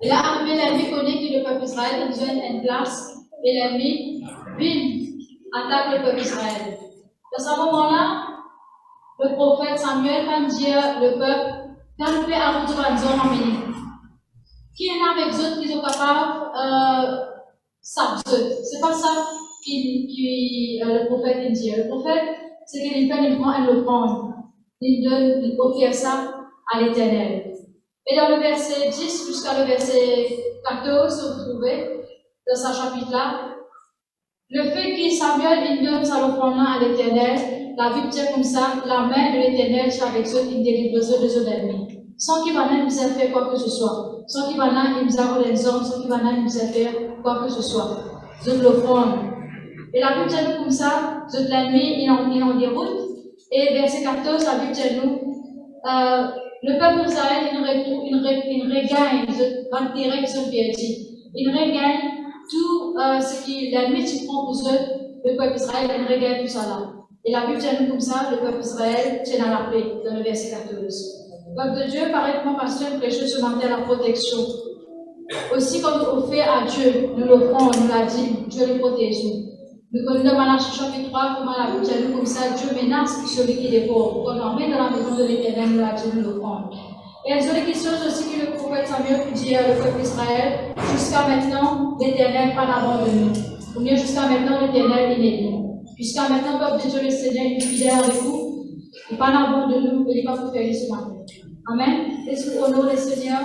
Speaker 3: Et là, arrivé l'ennemi connaît que le peuple d'Israël a besoin d'une place, et l'ennemi vient, attaque le peuple d'Israël. Dans ce moment-là, le prophète Samuel va dire le peuple, quand nous pouvons arrêter une zone en minute. Qui est là avec eux qui sont capables s'absoudre? C'est pas ça le prophète dit. Le prophète, c'est qu'il fait uniquement un le prendre. Il offre ça à l'Éternel. Et dans le verset 10 jusqu'à le verset 14, vous trouvez, dans ce chapitre-là, le fait que Samuel il donne sa offrande à l'Éternel, la Bible dit comme ça, la main de l'Éternel est avec ceux qui délivrent eux de ceux ennemis. Sans qu'il va nous faire quoi que ce soit. Sans qu'il va nous avoir les hommes, sans qu'il va nous faire quoi que ce soit. Je l'offrande. Et la Bible dit comme ça, l'ennemi il en déroute. Et verset 14, la Bible dit nous, le peuple d'Israël, il regagne l'intérêt qu'ils ont perdu. Il regagne tout ce qui l'ennemi prend pour eux, le peuple d'Israël, il regagne tout ça là. Et la Bible dit comme ça, le peuple d'Israël tient dans la paix, dans le verset 14. Le peuple de Dieu, pareillement, pasteur, prêcheur se manque à la protection. Aussi, quand on fait à Dieu, nous l'offrons, nous l'a dit, Dieu le protège. Nous connaissons dans Malachie chapitre 3, comment la Bible dit comme ça, Dieu menace celui qui est pauvre. Quand on met dans la maison de l'Éternel, nous l'a dit, nous l'offrons. Et elles ont des questions aussi que le prophète Samuel peut dire au peuple d'Israël, jusqu'à maintenant, l'Éternel pas d'abandonné. Ou bien jusqu'à maintenant, l'Éternel il est nous. Jusqu'à maintenant, peuple de Dieu, le Seigneur, il est fidèle avec vous. Il n'est pas d'abandonné, il n'est pas pour faire ce matin. Amen. Est-ce qu'on honore le Seigneur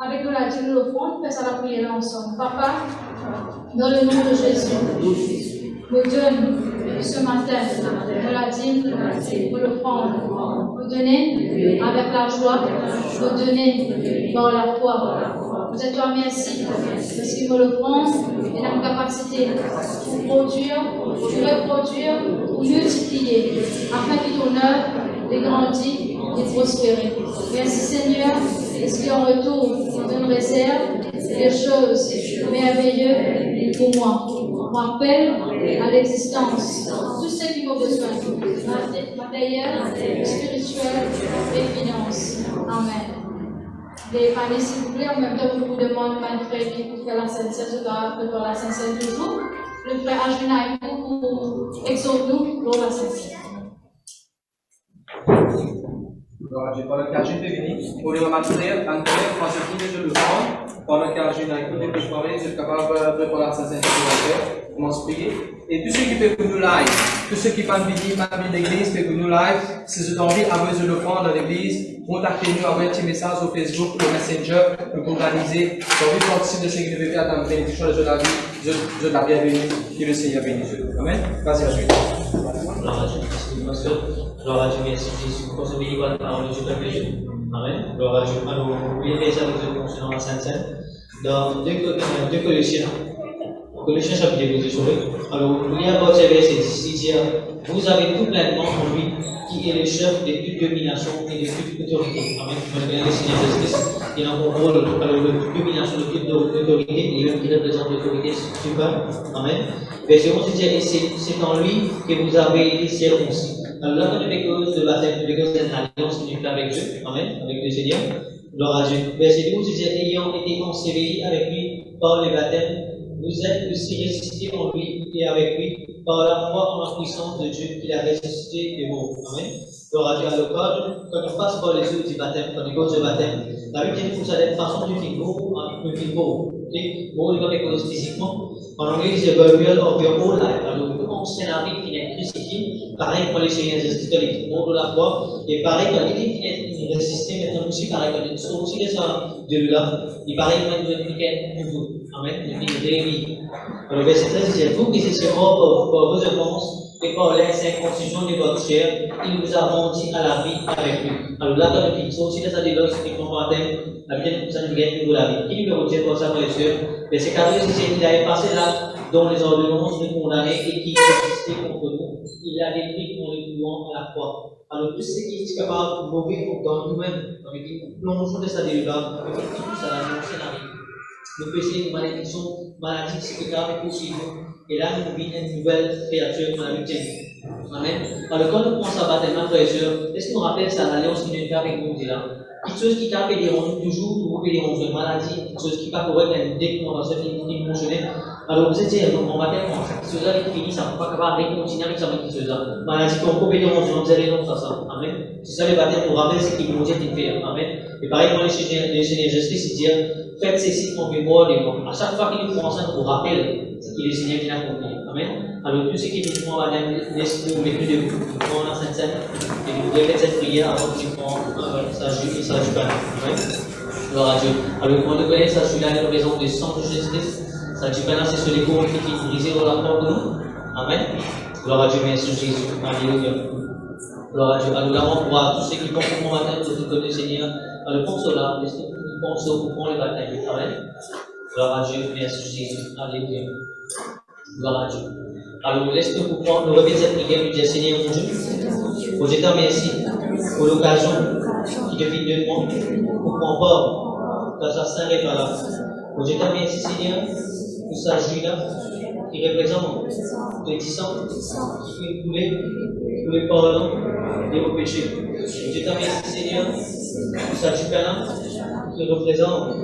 Speaker 3: avec nous la Dieu nous l'offrande, faisons la prière ensemble. Papa, dans le nom de Jésus, nous donne ce matin, nous la dîme, nous l'offrande, nous donner avec la joie, nous donner dans la foi. Nous êtes toi merci, parce qu'il nous l'offrande et la capacité pour produire, pour multiplier, afin que ton œuvre ait grandi et prospéré. Merci Seigneur, est-ce qu'en retour, on te réserve des choses merveilleuses pour moi. On m'appelle à l'existence tout ce qui m'ont besoin, matériel, spirituel et finance. Amen. Les familles, s'il vous plaît, en même temps, je vous demande, mon frère, qui pour faire la Sainte-Seine, je dois préparer la Sainte-Seine toujours. Le frère Ajuna avec nous pour exhorter-nous pour la Sainte-Seine.
Speaker 1: Gloire à Dieu. Pendant que Dieu peut venir, pour les moments de prière, pensez tous les jours le prendre. Pendant que Dieu n'a écouté le soirée, vous êtes capable de préparer la Sainte-Seine supplémentaire. Commence à prier. Et tous ceux qui peuvent nous live, tous ceux qui peuvent venir de l'église, peuvent nous live. Si vous avez envie, avec de le prendre dans l'église, contactez-nous avec un petit message sur Facebook, au Messenger, pour organiser. Si vous avez envie de participer de ce qui devait faire dans la bénédiction de la vie, je la bienvenue, que le Seigneur bénisse. Amen. Vas-y, Dieu.
Speaker 4: Gloire à Dieu, merci. Gloire à Dieu, merci Jésus. Pour ce béni, la parole de Dieu, peuple de Dieu. Amen. Gloire à Dieu. Alors, vous pouvez déjà avec eux concernant la Sainte-Seine. Dans 2 Colossiens, Colossiens chapitre 2, alors, vous lire à partir du verset 10, il dit, vous avez tout pleinement en lui, qui est le chef de toute domination et de toute autorité. Amen. Vous connaissez bien le Seigneur Jésus-Christ. Il a un rôle, alors, de toute domination, de toute autorité, et lui qui représente l'autorité suprême. Amen. Verset 11, il dit, et c'est en lui que vous avez été circoncis. Alors là, on est cause de baptême, de cause d'une alliance qui est avec Dieu. Amen. Avec le Seigneur. Gloire à Dieu. Verset 12, il dit, ayant été ensevelis avec lui par le baptême, vous êtes aussi ressuscités en lui et avec lui par la foi en la puissance de Dieu qu'il a ressuscité des morts. Amen. Gloire à Dieu. Alors, quand on passe par les eaux du baptême, quand on cause du baptême, la Bible dit que vous allez de façon du film beau. Beau, il va les causes physiquement. En anglais, il dit burial of your whole life. Alors, comment c'est la vie qui est crucifiée, pareil pour les Seigneurs Jésus-Christ, les morts de la foi, et pareil quand il est résister maintenant aussi pareil que nous aussi de là, il paraît que nous devons pour vous. Amen. Et puis Rémi. Le verset 13 dit vous qui étiez morts pour vos offenses et par les circoncisions de votre chair, il vous a rendu à la vie avec lui. Alors là, dans le film, aussi dans sa déloge, qui combattait la vie de nous gagne pour la vie. Qui peut vous dire pour ça, frères et sœurs? Verset 14 dit qu'il avait passé là dont les ordonnances nous condamnaient et qui existaient contre nous. Il a détruit pour les mouvements à la croix. Alors, tout ce qui est capable de mauvais dans nous-mêmes, dans les plongeons de sa délivrance, et tout ça, l'annoncer la vie. Le péché, une malédiction, maladie, psychotherapie, et possible. Et là, nous vivons une nouvelle créature dans la vie. Amen. Alors, quand nous pensons à baptême, frères et sœurs, est-ce qu'on rappelle ça, l'alliance qui nous fait avec nous, là? Quelque chose qui peut déranger toujours, pour vous déranger une maladie, quelque chose qui peut correct, dès qu'on va se faire émotionnel. Alors, vous êtes en baptême, cette chose-là est finie, ça ne peut pas capable de continuer avec cette chose-là. Maladie qu'on peut déranger, on dirait non, ça. Amen. C'est ça, le baptême nous rappelle ce qu'il nous dit de faire. Amen. Et pareil, pour les Seigneurs Jésus, c'est dire, faites ceci en mémoire de moi. À chaque fois qu'il nous prend ça, on vous rappelle ce qu'il est le Seigneur qui l'a accompli. Amen. Alors, tout ce qui nous prend, madame, laisse-nous mettre de vous, prendre la Sainte Seine, et nous répéter cette prière avant qu'il prenne sa jupe et sa jupe. Amen. Gloire à Dieu. Alors, quand on connaît sa jupe, elle représente le sang de Jésus-Christ. Sa jupe, c'est sur les corps qui est brisé dans la porte de nous. Amen. Gloire à Dieu, merci Jésus. Alléluia. Gloire à Dieu. Alors, là, on voit tous ceux qui pensent pour mon matin, tous ceux qui connaissent le Seigneur. Alors, pense cela, laisse-nous penser au courant les batailles. Amen. Gloire à Dieu, merci Jésus. Alléluia. Gloire à Dieu. Alors, laisse-nous comprendre, nous répéter cette prière, nous dire Seigneur mon Dieu, pour je te remercie pour l'occasion qui te fit de moi, pour qu'on porte dans sa sainte et par là. Pour je te remercie Seigneur, pour sa juge-là, qui représente le sang qui fait couler pour le pardon de vos péchés. Pour je te remercie Seigneur, pour sa juge-là, qui représente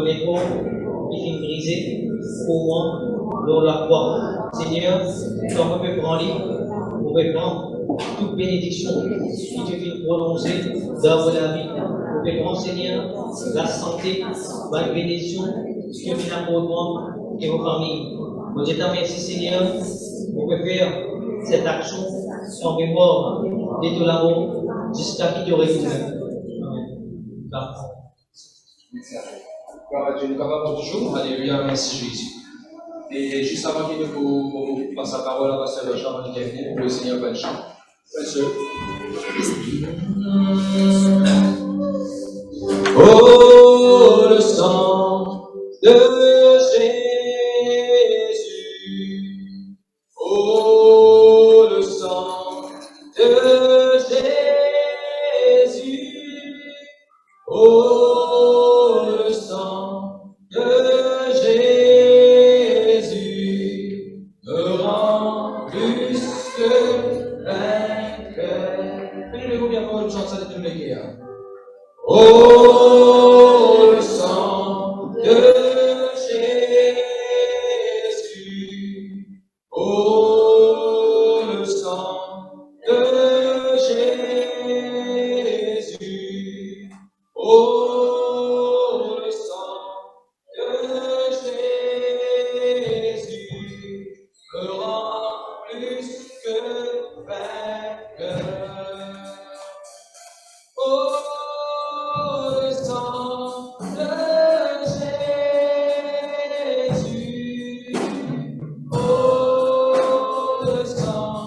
Speaker 4: les corps qui fait briser pour moi dans la croix. Seigneur, quand on peut prendre, on peut prendre toute bénédiction qui te fait prononcer dans la vie. On peut prendre, Seigneur, la santé, la bénédiction qui te fait pour toi et vos familles. Moi, je te remercie, Seigneur, on peut faire cette action en mémoire de ton amour jusqu'à qui te retrouve. Amen.
Speaker 1: Gloire à Dieu, nous capables toujours. Alléluia, merci Jésus. Et juste avant qu'il nous passe la parole à Pasteur Jean, qui est venu pour le Seigneur bonne chance. Oh, le sang de Jésus. Oh, le sang de Jésus. Oh, le sang de Jésus me rend plus que vainqueur. Levez-vous bien pour une chanson de tous les guerres. Oh, le sang de Jésus. Oh, le sang de Jésus. Oh, le sang de Jésus me rend plus que vainqueur. Oh, le sang de Jésus. Oh, le sang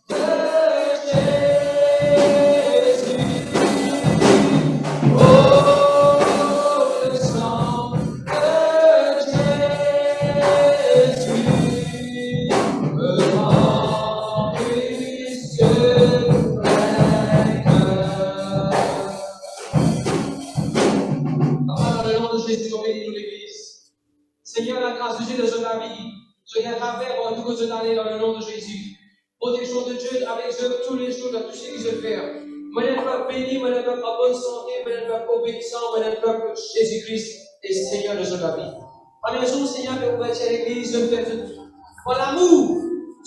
Speaker 1: de Jésus. Oh, le sang de Jésus me rend plus que vainqueur. Papa, dans le nom de Jésus, on bénit l'Église. Seigneur, la grâce de Dieu dans la vie, soyez à travers tout que cette année dans le nom de Jésus. Protection de Dieu avec eux tous les jours dans tout ce qu'ils veulent faire. Mon peuple béni, mon peuple en bonne santé, mon peuple obéissant, mon peuple Jésus-Christ est Seigneur de notre vie. Par les jours, Seigneur, que vous bâtir l'Église, je me fais tout. Par l'amour,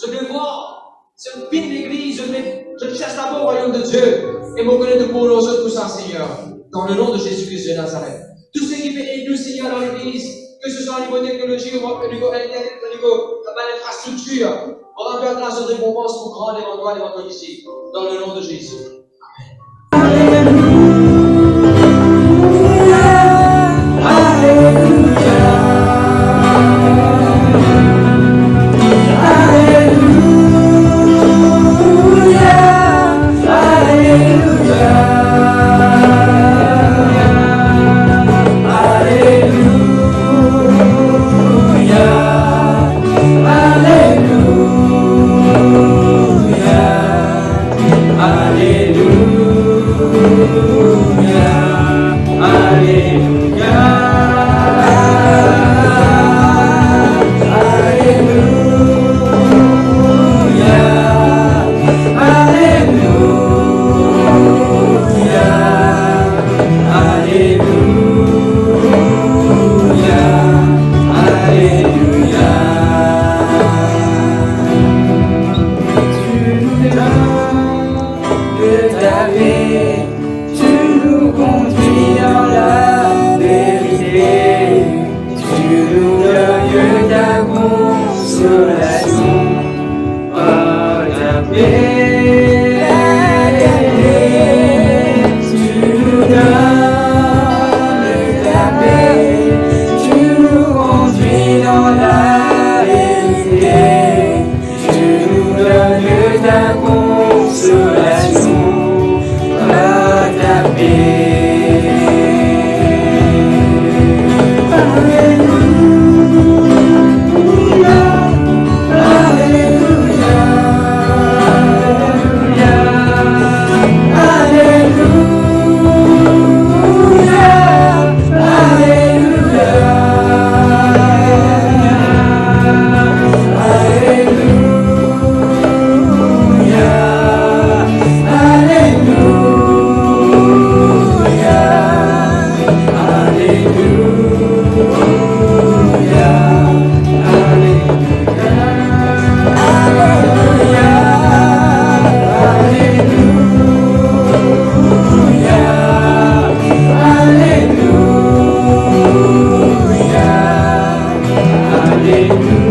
Speaker 1: je veux voir, je pine l'Église, je cherche d'abord au royaume de Dieu. Et me connaître de pour nous tout ça, Seigneur. Dans le nom de Jésus-Christ de Nazareth. Tout ce qui fait aider, Seigneur, dans l'Église, que ce soit au niveau technologique, au niveau internet, au niveau de l'infrastructure, on va faire grâce aux récompenses pour grand devant toi, devant toi ici. Dans le nom de Jésus. Amen.
Speaker 5: consolation. Roi de la paix, tu nous donnes ta paix, tu nous conduis dans la vérité, tu nous donnes ta consolation. Roi de la paix. Hallelujah.